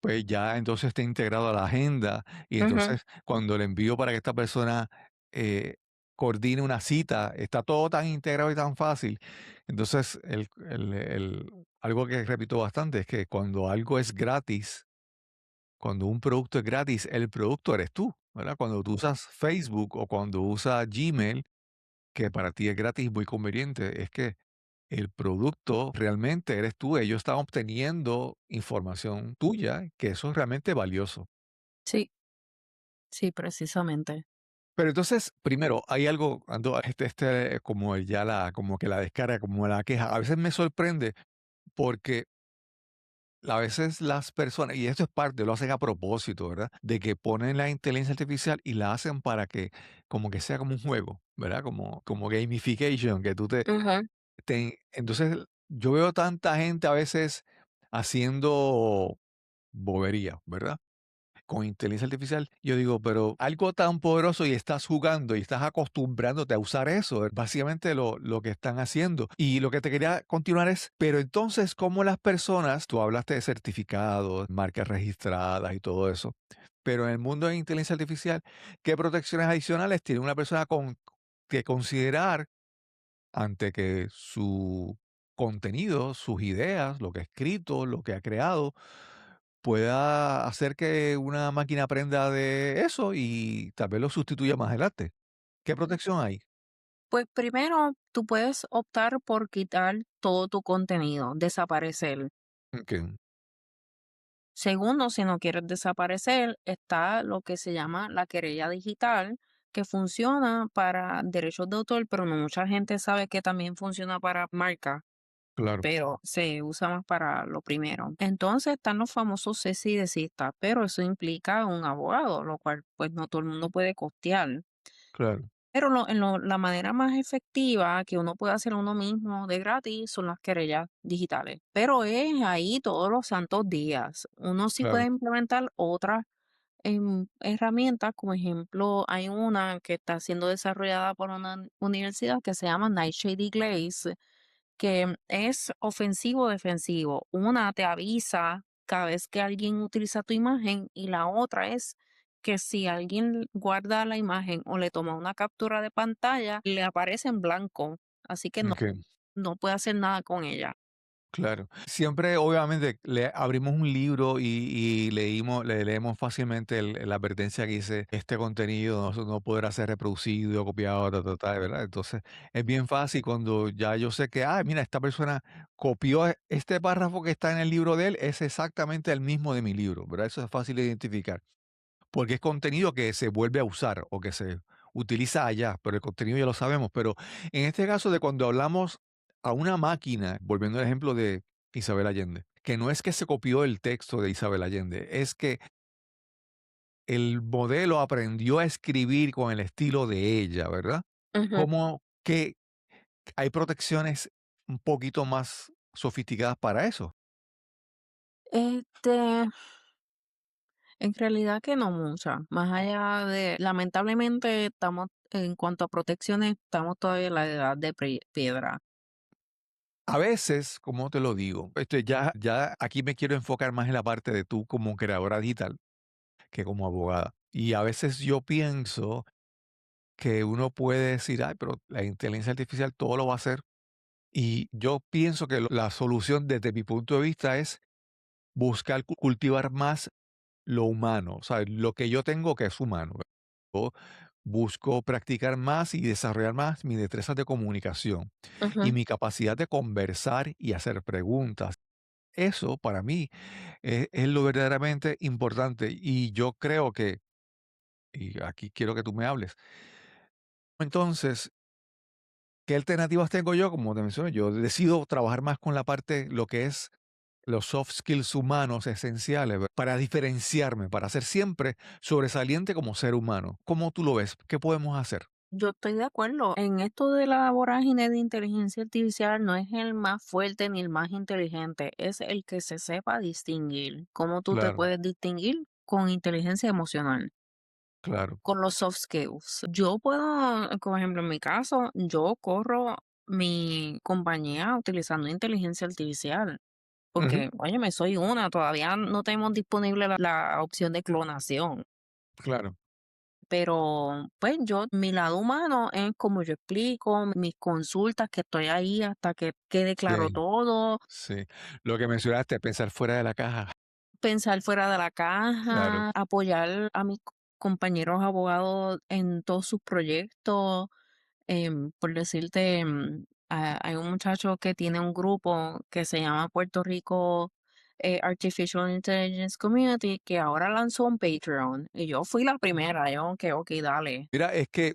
[SPEAKER 2] pues ya entonces está integrado a la agenda y
[SPEAKER 1] Ujú,
[SPEAKER 2] entonces cuando le envío para que esta persona eh, coordine una cita, está todo tan integrado y tan fácil. Entonces, algo que repito bastante es que cuando algo es gratis, cuando un producto es gratis, el producto eres tú, ¿verdad? Cuando tú usas Facebook o cuando usas Gmail, que para ti es gratis y muy conveniente, es que el producto realmente eres tú, ellos están obteniendo información tuya, que eso es realmente valioso.
[SPEAKER 1] sí, sí, precisamente.
[SPEAKER 2] Pero entonces, primero, hay algo, ando, como como que la descarga, como la queja. A veces me sorprende porque a veces las personas, y esto es parte, lo hacen a propósito, ¿verdad? De que ponen la inteligencia artificial y la hacen para que como que sea como un juego, ¿verdad? Como gamification, que
[SPEAKER 1] Ujú.
[SPEAKER 2] entonces yo veo tanta gente a veces haciendo bobería, ¿verdad? Con inteligencia artificial, yo digo, pero algo tan poderoso y estás jugando y estás acostumbrándote a usar eso, es básicamente lo que están haciendo. Y lo que te quería continuar es, pero entonces, ¿cómo las personas, tú hablaste de certificados, marcas registradas y todo eso, pero en el mundo de inteligencia artificial, ¿qué protecciones adicionales tiene una persona que considerar ante que su contenido, sus ideas, lo que ha escrito, lo que ha creado, pueda hacer que una máquina aprenda de eso y tal vez lo sustituya más adelante? ¿Qué protección hay?
[SPEAKER 1] Pues primero, tú puedes optar por quitar todo tu contenido, desaparecer.
[SPEAKER 2] Okey,
[SPEAKER 1] Segundo, si no quieres desaparecer, está lo que se llama la querella digital, que funciona para derechos de autor, pero no mucha gente sabe que también funciona para marca,
[SPEAKER 2] claro,
[SPEAKER 1] pero se usa más para lo primero. Entonces están los famosos cese y desista, pero eso implica un abogado, lo cual pues no todo el mundo puede costear.
[SPEAKER 2] claro,
[SPEAKER 1] Pero la manera más efectiva que uno puede hacer uno mismo de gratis son las querellas digitales. Pero es ahí todos los santos días. Uno sí
[SPEAKER 2] claro,
[SPEAKER 1] puede implementar otras herramientas, como ejemplo, hay una que está siendo desarrollada por una universidad que se llama Nightshade Glaze, que es ofensivo-defensivo. Una te avisa cada vez que alguien utiliza tu imagen y la otra es que si alguien guarda la imagen o le toma una captura de pantalla, le aparece en blanco, así que
[SPEAKER 2] okey.
[SPEAKER 1] no puede hacer nada con ella.
[SPEAKER 2] Claro. Siempre, obviamente, le abrimos un libro y leemos fácilmente la advertencia que dice, este contenido no podrá ser reproducido, copiado, ¿verdad? Entonces, es bien fácil cuando ya yo sé que, mira, esta persona copió este párrafo que está en el libro de él, es exactamente el mismo de mi libro, ¿verdad? Eso es fácil de identificar, porque es contenido que se vuelve a usar o que se utiliza allá, pero el contenido ya lo sabemos. Pero en este caso de cuando hablamos a una máquina, volviendo al ejemplo de Isabel Allende, que no es que se copió el texto de Isabel Allende, es que el modelo aprendió a escribir con el estilo de ella, ¿verdad?
[SPEAKER 1] Ujú.
[SPEAKER 2] Como que hay protecciones un poquito más sofisticadas para eso.
[SPEAKER 1] Este, en realidad que no mucha, más allá de lamentablemente estamos en cuanto a protecciones, estamos todavía en la edad de piedra.
[SPEAKER 2] A veces, como te lo digo, ya aquí me quiero enfocar más en la parte de tú como creadora digital que como abogada. Y a veces yo pienso que uno puede decir, ay, pero la inteligencia artificial todo lo va a hacer. Y yo pienso que la solución desde mi punto de vista es buscar cultivar más lo humano, o sea, lo que yo tengo que es humano. Yo busco practicar más y desarrollar más mis destrezas de comunicación y
[SPEAKER 1] Ujú.
[SPEAKER 2] mi capacidad de conversar y hacer preguntas. Eso para mí es lo verdaderamente importante y yo creo que, y aquí quiero que tú me hables, entonces, ¿qué alternativas tengo yo? Como te mencioné, yo decido trabajar más con la parte, lo que es los soft skills humanos esenciales, para diferenciarme, para ser siempre sobresaliente como ser humano. ¿Cómo tú lo ves? ¿Qué podemos hacer?
[SPEAKER 1] Yo estoy de acuerdo. En esto de la vorágine de inteligencia artificial no es el más fuerte ni el más inteligente, es el que se sepa distinguir. ¿Cómo tú te
[SPEAKER 2] Claro,
[SPEAKER 1] puedes distinguir? Con inteligencia emocional,
[SPEAKER 2] claro.
[SPEAKER 1] con los soft skills. Yo puedo, por ejemplo, en mi caso, yo corro mi compañía utilizando inteligencia artificial.
[SPEAKER 2] Ujú,
[SPEAKER 1] Porque, óyeme, soy una, todavía no tenemos disponible la opción de clonación.
[SPEAKER 2] claro.
[SPEAKER 1] Pero, pues, yo mi lado humano es como yo explico, mis consultas, que estoy ahí hasta que quede claro
[SPEAKER 2] Sí,
[SPEAKER 1] todo,
[SPEAKER 2] sí. Lo que mencionaste, pensar fuera de la caja.
[SPEAKER 1] pensar fuera de la
[SPEAKER 2] Claro.
[SPEAKER 1] caja, apoyar a mis compañeros abogados en todos sus proyectos. Por decirte, hay un muchacho que tiene un grupo que se llama Puerto Rico Artificial Intelligence Community, que ahora lanzó un Patreon. Y yo fui la primera, yo, que ok, dale.
[SPEAKER 2] Mira, es que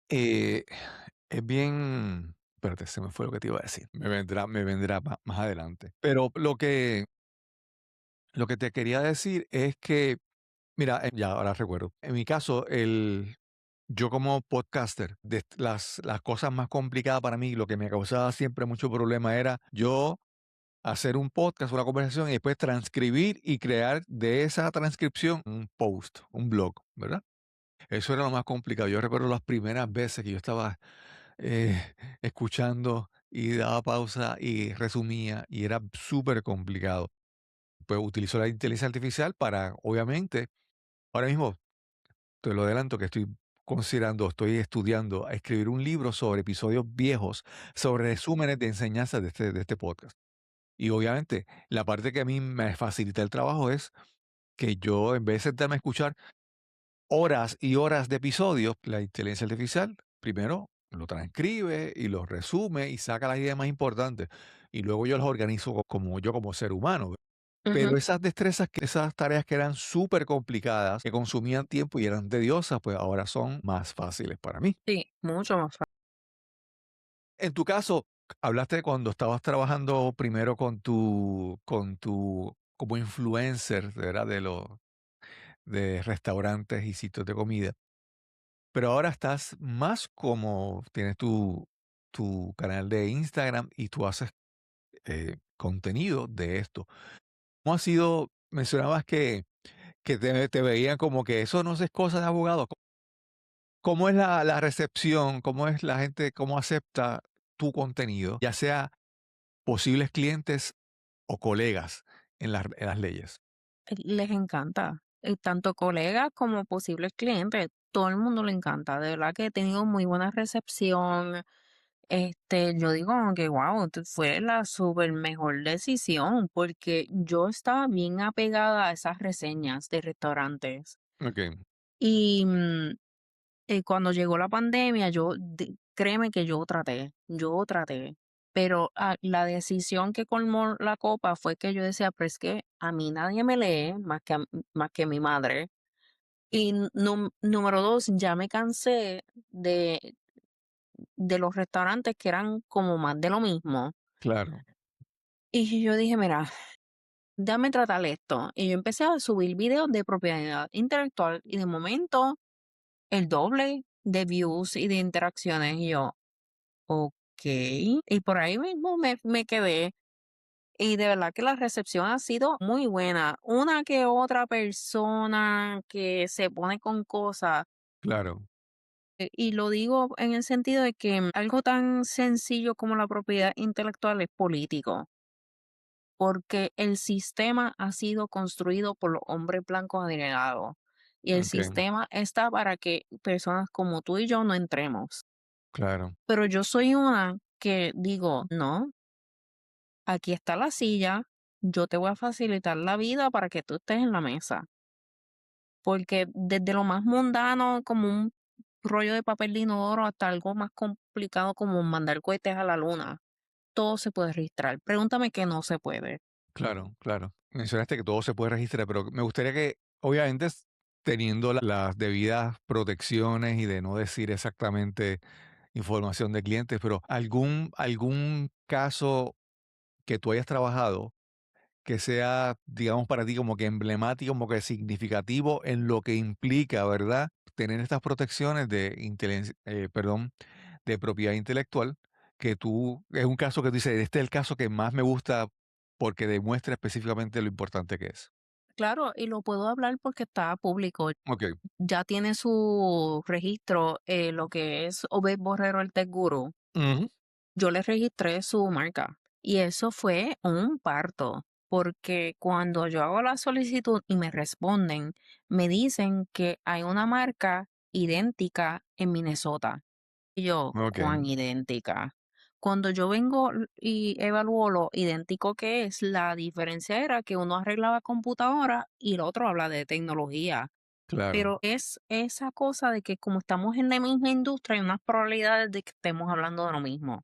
[SPEAKER 2] eh, es bien. Espérate, se me fue lo que te iba a decir. Me vendrá más adelante. Pero lo que te quería decir es que, mira, ya ahora recuerdo. En mi caso, yo como podcaster, las cosas más complicadas para mí, lo que me causaba siempre mucho problema era yo hacer un podcast, una conversación y después transcribir y crear de esa transcripción un post, un blog, ¿verdad? Eso era lo más complicado. Yo recuerdo las primeras veces que yo estaba escuchando y daba pausa y resumía y era súper complicado. Pues utilizo la inteligencia artificial para, obviamente, ahora mismo te lo adelanto que estoy estudiando a escribir un libro sobre episodios viejos, sobre resúmenes de enseñanzas de este podcast. Y obviamente, la parte que a mí me facilita el trabajo es que yo, en vez de sentarme a escuchar horas y horas de episodios, la inteligencia artificial primero lo transcribe y lo resume y saca las ideas más importantes. Y luego yo las organizo como yo como ser humano.
[SPEAKER 1] Ujú.
[SPEAKER 2] Pero esas destrezas, esas tareas que eran súper complicadas, que consumían tiempo y eran tediosas, pues ahora son más fáciles para mí.
[SPEAKER 1] Sí, mucho más fácil.
[SPEAKER 2] En tu caso, hablaste de cuando estabas trabajando primero con tu como influencer, ¿verdad? De restaurantes y sitios de comida. Pero ahora estás más como tienes tu canal de Instagram y tú haces contenido de esto. ¿Cómo ha sido? Mencionabas que te veían como que eso no es cosa de abogado. ¿Cómo es la recepción? ¿Cómo es la gente? ¿Cómo acepta tu contenido? Ya sea posibles clientes o colegas en las leyes.
[SPEAKER 1] Les encanta. Tanto colegas como posibles clientes, todo el mundo le encanta. De verdad que he tenido muy buena recepción. Yo digo que wow, fue la super mejor decisión porque yo estaba bien apegada a esas reseñas de restaurantes.
[SPEAKER 2] Okey,
[SPEAKER 1] Y cuando llegó la pandemia, créeme que yo traté, pero la decisión que colmó la copa fue que yo decía, pero es que a mí nadie me lee más que mi madre. Y número dos, ya me cansé de los restaurantes que eran como más de lo mismo.
[SPEAKER 2] claro.
[SPEAKER 1] Y yo dije: "Mira, déjame tratar esto". Y yo empecé a subir videos de propiedad intelectual y de momento el doble de views y de interacciones. Y yo, okey. Y por ahí mismo me quedé. Y de verdad que la recepción ha sido muy buena. Una que otra persona que se pone con cosas,
[SPEAKER 2] Claro,
[SPEAKER 1] y lo digo en el sentido de que algo tan sencillo como la propiedad intelectual es político, porque el sistema ha sido construido por los hombres blancos adinerados, y el
[SPEAKER 2] okey,
[SPEAKER 1] sistema está para que personas como tú y yo no entremos.
[SPEAKER 2] claro,
[SPEAKER 1] Pero yo soy una que digo: "No, aquí está la silla, yo te voy a facilitar la vida para que tú estés en la mesa". Porque desde lo más mundano, como un rollo de papel de inodoro, hasta algo más complicado como mandar cohetes a la luna, todo se puede registrar. Pregúntame que no se puede.
[SPEAKER 2] claro, claro. Mencionaste que todo se puede registrar, pero me gustaría que, obviamente, teniendo las debidas protecciones y de no decir exactamente información de clientes, pero algún caso que tú hayas trabajado que sea, digamos, para ti como que emblemático, como que significativo en lo que implica, ¿verdad? Tener estas protecciones de perdón, de propiedad intelectual, que tú, es un caso que tú dices, este es el caso que más me gusta porque demuestra específicamente lo importante que es.
[SPEAKER 1] Claro, y lo puedo hablar porque está público.
[SPEAKER 2] Ok.
[SPEAKER 1] Ya tiene su registro, lo que es Obed Borrero el Tech Guru.
[SPEAKER 2] Ujú.
[SPEAKER 1] Yo le registré su marca y eso fue un parto, porque cuando yo hago la solicitud y me responden, me dicen que hay una marca idéntica en Minnesota. Y yo,
[SPEAKER 2] Ok,
[SPEAKER 1] ¿cuán idéntica? Cuando yo vengo y evalúo lo idéntico que es, la diferencia era que uno arreglaba computadora y el otro habla de tecnología.
[SPEAKER 2] claro,
[SPEAKER 1] Pero es esa cosa de que como estamos en la misma industria, hay unas probabilidades de que estemos hablando de lo mismo.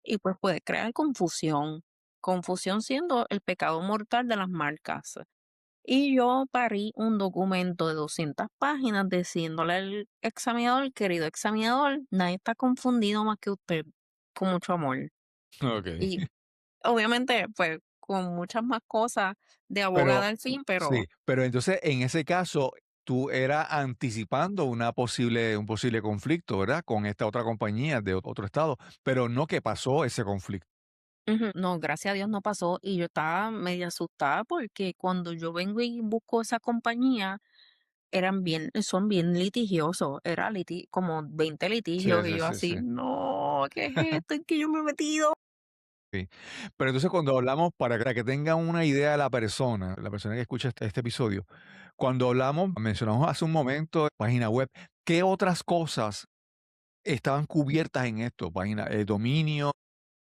[SPEAKER 1] Y pues puede crear confusión, confusión siendo el pecado mortal de las marcas. Y yo parí un documento de 200 páginas diciéndole al examinador, querido examinador, nadie está confundido más que usted, con mucho amor.
[SPEAKER 2] ok.
[SPEAKER 1] Y obviamente, pues con muchas más cosas de
[SPEAKER 2] Pero,
[SPEAKER 1] abogada al fin, pero
[SPEAKER 2] sí, pero entonces en ese caso, tú era anticipando un posible conflicto, ¿verdad? Con esta otra compañía de otro estado, pero no que pasó ese conflicto.
[SPEAKER 1] ujú, no, gracias a Dios no pasó. Y yo estaba medio asustada porque cuando yo vengo y busco esa compañía, son bien litigiosos, era como 20
[SPEAKER 2] Sí,
[SPEAKER 1] litigios y
[SPEAKER 2] sí,
[SPEAKER 1] yo
[SPEAKER 2] sí, sí.
[SPEAKER 1] así, no, ¿qué es esto en que yo me he metido?
[SPEAKER 2] Sí. Pero entonces cuando hablamos, para que tengan una idea de la persona que escucha este episodio, cuando hablamos, mencionamos hace un momento, página web, ¿qué otras cosas estaban cubiertas en esto? Página, dominio,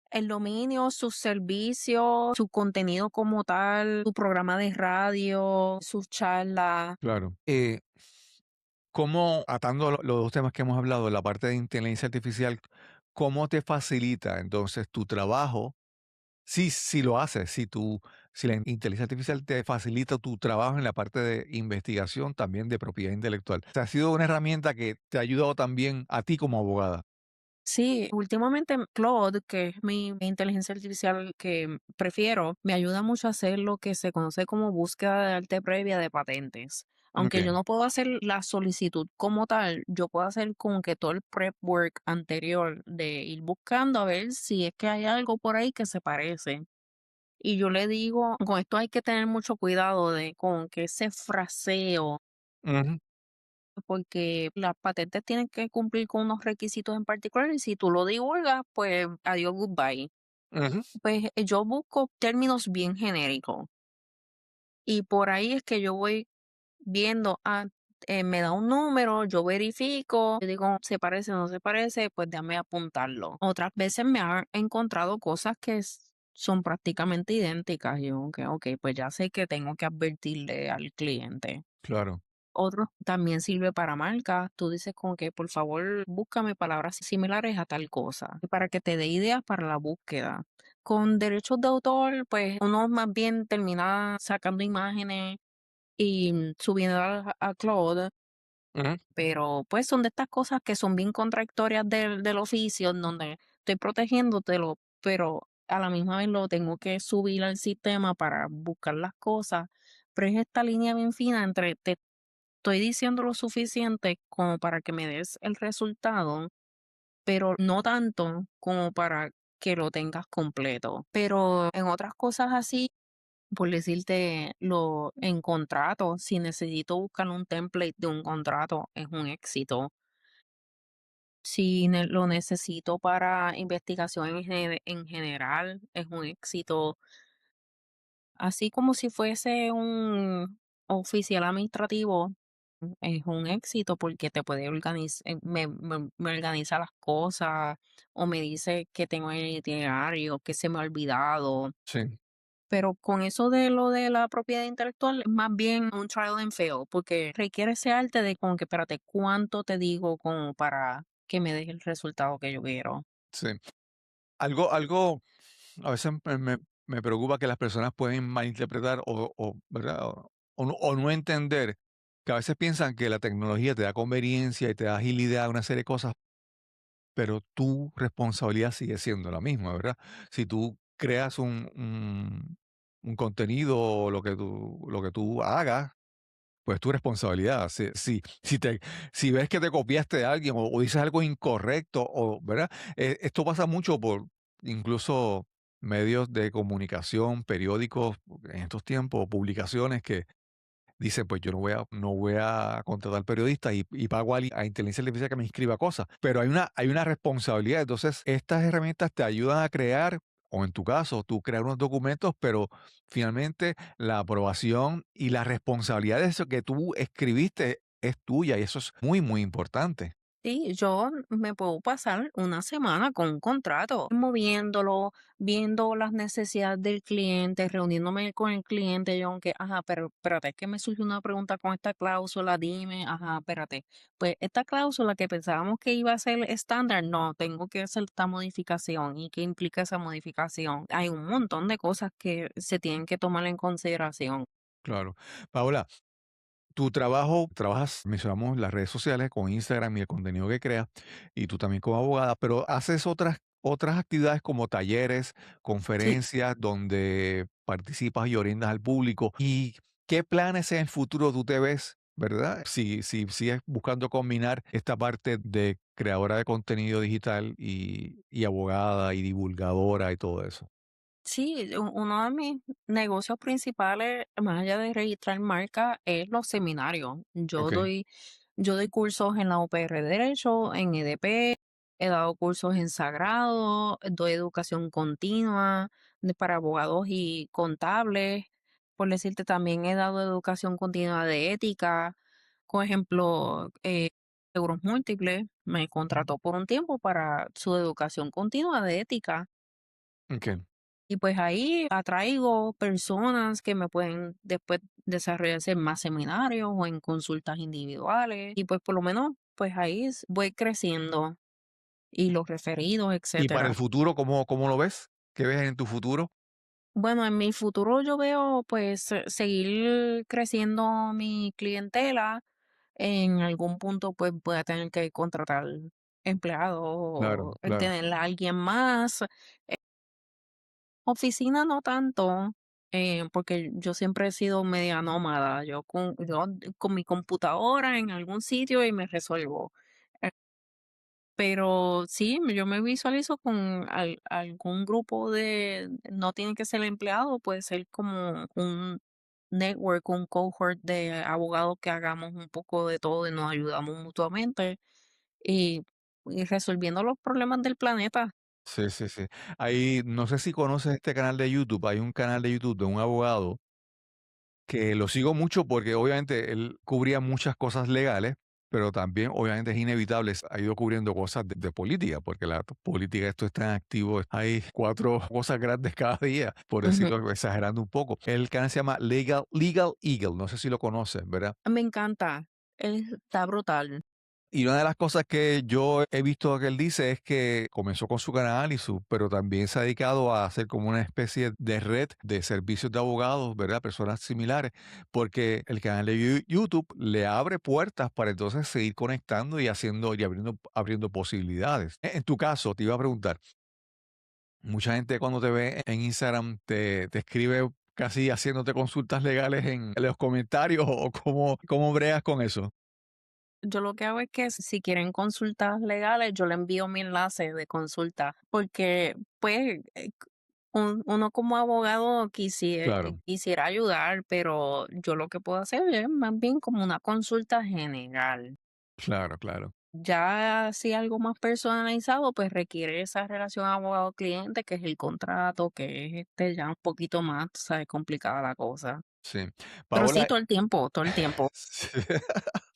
[SPEAKER 1] El dominio, sus servicios, su contenido como tal, su programa de radio, sus charlas.
[SPEAKER 2] claro. ¿Cómo, atando los dos temas que hemos hablado, la parte de inteligencia artificial, cómo te facilita entonces tu trabajo? Sí, sí lo hace, si la inteligencia artificial te facilita tu trabajo en la parte de investigación, también de propiedad intelectual. O sea, ha sido una herramienta que te ha ayudado también a ti como abogada.
[SPEAKER 1] Sí, últimamente Claude, que es mi inteligencia artificial que prefiero, me ayuda mucho a hacer lo que se conoce como búsqueda de arte previa de patentes. Aunque yo
[SPEAKER 2] Okey,
[SPEAKER 1] no puedo hacer la solicitud como tal, yo puedo hacer como que todo el prep work anterior de ir buscando a ver si es que hay algo por ahí que se parece. Y yo le digo, con esto hay que tener mucho cuidado de con que ese fraseo,
[SPEAKER 2] ujú,
[SPEAKER 1] porque las patentes tienen que cumplir con unos requisitos en particular y si tú lo divulgas, pues adiós, goodbye.
[SPEAKER 2] ujú,
[SPEAKER 1] Pues yo busco términos bien genéricos y por ahí es que yo voy viendo, me da un número, yo verifico, yo digo, se parece o no se parece, pues déjame apuntarlo. Otras veces me han encontrado cosas que son prácticamente idénticas. Yo, ok, pues ya sé que tengo que advertirle al cliente.
[SPEAKER 2] claro,
[SPEAKER 1] Otros también sirve para marcas. Tú dices como que por favor búscame palabras similares a tal cosa, para que te dé ideas para la búsqueda. Con derechos de autor, pues uno más bien termina sacando imágenes y subiendo a Claude,
[SPEAKER 2] ujú,
[SPEAKER 1] pero pues son de estas cosas que son bien contradictorias del oficio, en donde estoy protegiéndotelo, pero a la misma vez lo tengo que subir al sistema para buscar las cosas, pero es esta línea bien fina entre te estoy diciendo lo suficiente como para que me des el resultado, pero no tanto como para que lo tengas completo. Pero en otras cosas así, por decirte, en contrato, si necesito buscar un template de un contrato, es un éxito. Si lo necesito para investigación en general, es un éxito. Así como si fuese un oficial administrativo, es un éxito porque te puede organizar, me organiza las cosas o me dice que tengo en el itinerario, que se me ha olvidado.
[SPEAKER 2] Sí,
[SPEAKER 1] Pero con eso de lo de la propiedad intelectual, es más bien un trial and fail, porque requiere ese arte de como que, espérate, ¿cuánto te digo como para que me deje el resultado que yo quiero?
[SPEAKER 2] sí. Algo a veces me preocupa que las personas pueden malinterpretar ¿verdad? O no entender que a veces piensan que la tecnología te da conveniencia y te da agilidad a una serie de cosas, pero tu responsabilidad sigue siendo la misma, ¿verdad? Si tú creas un contenido o lo que tú hagas, pues tu responsabilidad. Si ves que te copiaste de alguien o dices algo incorrecto, ¿verdad? Esto pasa mucho por incluso medios de comunicación, periódicos en estos tiempos, publicaciones que dicen, pues yo no voy a contratar periodistas y pago a inteligencia artificial que me escriba cosas. Pero hay una responsabilidad. Entonces, estas herramientas te ayudan a crear, o en tu caso, tú crear unos documentos, pero finalmente la aprobación y la responsabilidad de eso que tú escribiste es tuya y eso es muy, muy importante.
[SPEAKER 1] Sí, yo me puedo pasar una semana con un contrato, moviéndolo, viendo las necesidades del cliente, reuniéndome con el cliente, yo aunque, ajá, pero espérate, es que me surgió una pregunta con esta cláusula, dime, ajá, espérate, pues esta cláusula que pensábamos que iba a ser estándar, no, tengo que hacer esta modificación. ¿Y qué implica esa modificación? Hay un montón de cosas que se tienen que tomar en consideración.
[SPEAKER 2] Claro. Paola, tu trabajo, trabajas, mencionamos las redes sociales con Instagram y el contenido que creas, y tú también como abogada, pero haces otras actividades como talleres,
[SPEAKER 1] Sí.
[SPEAKER 2] conferencias, donde participas y orientas al público. ¿Y qué planes en el futuro tú te ves, verdad? Si sigues buscando combinar esta parte de creadora de contenido digital y abogada y divulgadora y todo eso.
[SPEAKER 1] Sí, uno de mis negocios principales, más allá de registrar marca, es los seminarios.
[SPEAKER 2] Ok,
[SPEAKER 1] Yo doy cursos en la UPR de Derecho, en EDP, he dado cursos en Sagrado, doy educación continua para abogados y contables. Por decirte, también he dado educación continua de ética. Por ejemplo, Seguros Múltiples me contrató por un tiempo para su educación continua de ética.
[SPEAKER 2] ok.
[SPEAKER 1] Y pues ahí atraigo personas que me pueden después desarrollarse en más seminarios o en consultas individuales. Y pues por lo menos, pues ahí voy creciendo y los referidos,
[SPEAKER 2] ¿Y para el
[SPEAKER 1] etcétera.
[SPEAKER 2] futuro, cómo lo ves? ¿Qué ves en tu futuro?
[SPEAKER 1] Bueno, en mi futuro yo veo pues seguir creciendo mi clientela. En algún punto pues voy a tener que contratar empleados o
[SPEAKER 2] Claro, claro.
[SPEAKER 1] tener a alguien más. Oficina no tanto, porque yo siempre he sido media nómada. Con mi computadora en algún sitio y me resuelvo. Eh, pero sí, yo me visualizo con algún grupo no tiene que ser empleado, puede ser como un network, un cohort de abogados que hagamos un poco de todo y nos ayudamos mutuamente y, y resolviendo los problemas del planeta.
[SPEAKER 2] Sí, sí, sí. Ahí, no sé si conoces este canal de YouTube. Hay un canal de YouTube de un abogado que lo sigo mucho porque obviamente él cubría muchas cosas legales, pero también obviamente es inevitable, ha ido cubriendo cosas de política, porque la política esto es tan activo, hay cuatro cosas grandes cada día, por
[SPEAKER 1] Ujú.
[SPEAKER 2] decirlo exagerando un poco. El canal se llama Legal Eagle, no sé si lo conoces, ¿verdad?
[SPEAKER 1] Me encanta, está brutal.
[SPEAKER 2] Y una de las cosas que yo he visto que él dice es que comenzó con su canal pero también se ha dedicado a hacer como una especie de red de servicios de abogados, ¿verdad? Personas similares, porque el canal de YouTube le abre puertas para entonces seguir conectando y haciendo y abriendo posibilidades. En tu caso, te iba a preguntar, Mucha gente cuando te ve en Instagram te escribe casi haciéndote consultas legales en los comentarios o cómo bregas con eso.
[SPEAKER 1] Yo lo que hago es que si quieren consultas legales, yo le envío mi enlace de consulta, porque pues uno como abogado
[SPEAKER 2] Claro,
[SPEAKER 1] quisiera ayudar, pero yo lo que puedo hacer es más bien como una consulta general.
[SPEAKER 2] claro, claro.
[SPEAKER 1] Ya si algo más personalizado, pues requiere esa relación abogado-cliente, que es el contrato, que es ya un poquito más, tú sabes, complicada la cosa.
[SPEAKER 2] Sí.
[SPEAKER 1] Pero sí,
[SPEAKER 2] Paola,
[SPEAKER 1] todo el tiempo, todo el tiempo.
[SPEAKER 2] sí.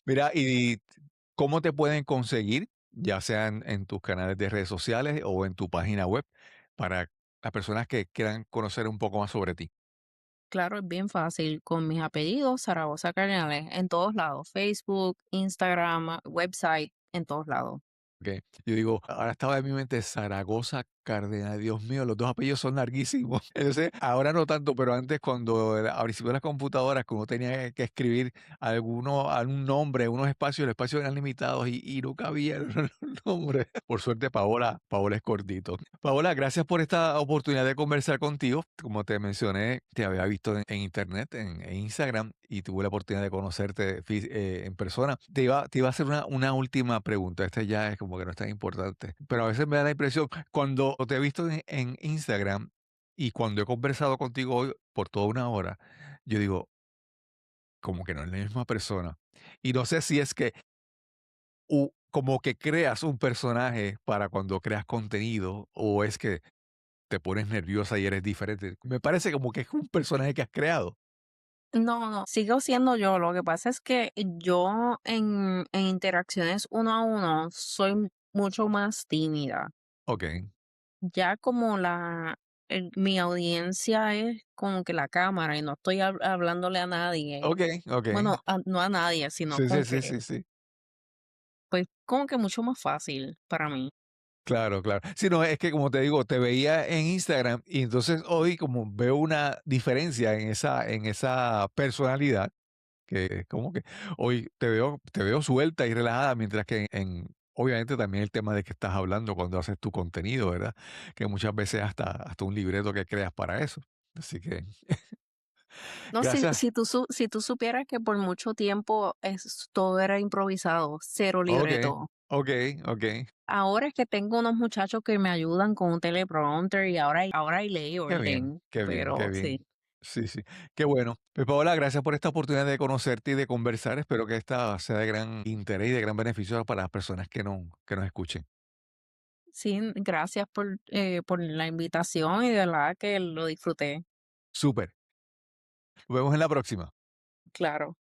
[SPEAKER 2] Mira, ¿y cómo te pueden conseguir, ya sea en tus canales de redes sociales o en tu página web, para las personas que quieran conocer un poco más sobre ti?
[SPEAKER 1] Claro, es bien fácil. Con mis apellidos, Zaragoza Cardenales, en todos lados. Facebook, Instagram, website, en todos lados.
[SPEAKER 2] Okey. Yo digo, ahora estaba en mi mente Zaragoza Cárdenas, Dios mío, los 2 apellidos son larguísimos. Entonces, ahora no tanto, pero antes cuando al principio de las computadoras, que uno tenía que escribir algún nombre, unos espacios, los espacios eran limitados y no cabían los nombres. Por suerte, Paola es cortito. Paola, gracias por esta oportunidad de conversar contigo. Como te mencioné, te había visto en internet, en Instagram, y tuve la oportunidad de conocerte en persona. Te iba a hacer una última pregunta. Esta ya es como que no es tan importante, pero a veces me da la impresión, cuando te he visto en Instagram y cuando he conversado contigo hoy por toda una hora, yo digo, como que no es la misma persona. Y no sé si es que como que creas un personaje para cuando creas contenido o es que te pones nerviosa y eres diferente. Me parece como que es un personaje que has creado.
[SPEAKER 1] No, no, sigo siendo yo. Lo que pasa es que yo en interacciones uno a uno soy mucho más tímida.
[SPEAKER 2] Ok,
[SPEAKER 1] Ya como mi audiencia es como que la cámara y no estoy hablándole a nadie.
[SPEAKER 2] ok, ok.
[SPEAKER 1] Bueno, no a nadie, sino
[SPEAKER 2] Sí,
[SPEAKER 1] como
[SPEAKER 2] sí,
[SPEAKER 1] que,
[SPEAKER 2] sí, sí, sí.
[SPEAKER 1] pues, como que mucho más fácil para mí.
[SPEAKER 2] Claro, claro. Sí, no, es que como te digo, te veía en Instagram y entonces hoy como veo una diferencia en esa personalidad, que como que hoy te veo suelta y relajada, mientras que obviamente también el tema de que estás hablando cuando haces tu contenido, ¿verdad? Que muchas veces hasta un libreto que creas para eso. Así que
[SPEAKER 1] No,
[SPEAKER 2] gracias.
[SPEAKER 1] si tú supieras que por mucho tiempo todo era improvisado, cero
[SPEAKER 2] Okey,
[SPEAKER 1] libreto.
[SPEAKER 2] okey, okey.
[SPEAKER 1] Ahora es que tengo unos muchachos que me ayudan con un teleprompter y ahora hay ley y
[SPEAKER 2] Qué bien,
[SPEAKER 1] orden,
[SPEAKER 2] qué bien, qué
[SPEAKER 1] pero sí.
[SPEAKER 2] bien. Sí, sí. Qué bueno. Pues, Paola, gracias por esta oportunidad de conocerte y de conversar. Espero que esta sea de gran interés y de gran beneficio para las personas que nos escuchen.
[SPEAKER 1] Sí, gracias por la invitación y de verdad que lo disfruté,
[SPEAKER 2] Súper. Nos vemos en la próxima.
[SPEAKER 1] claro.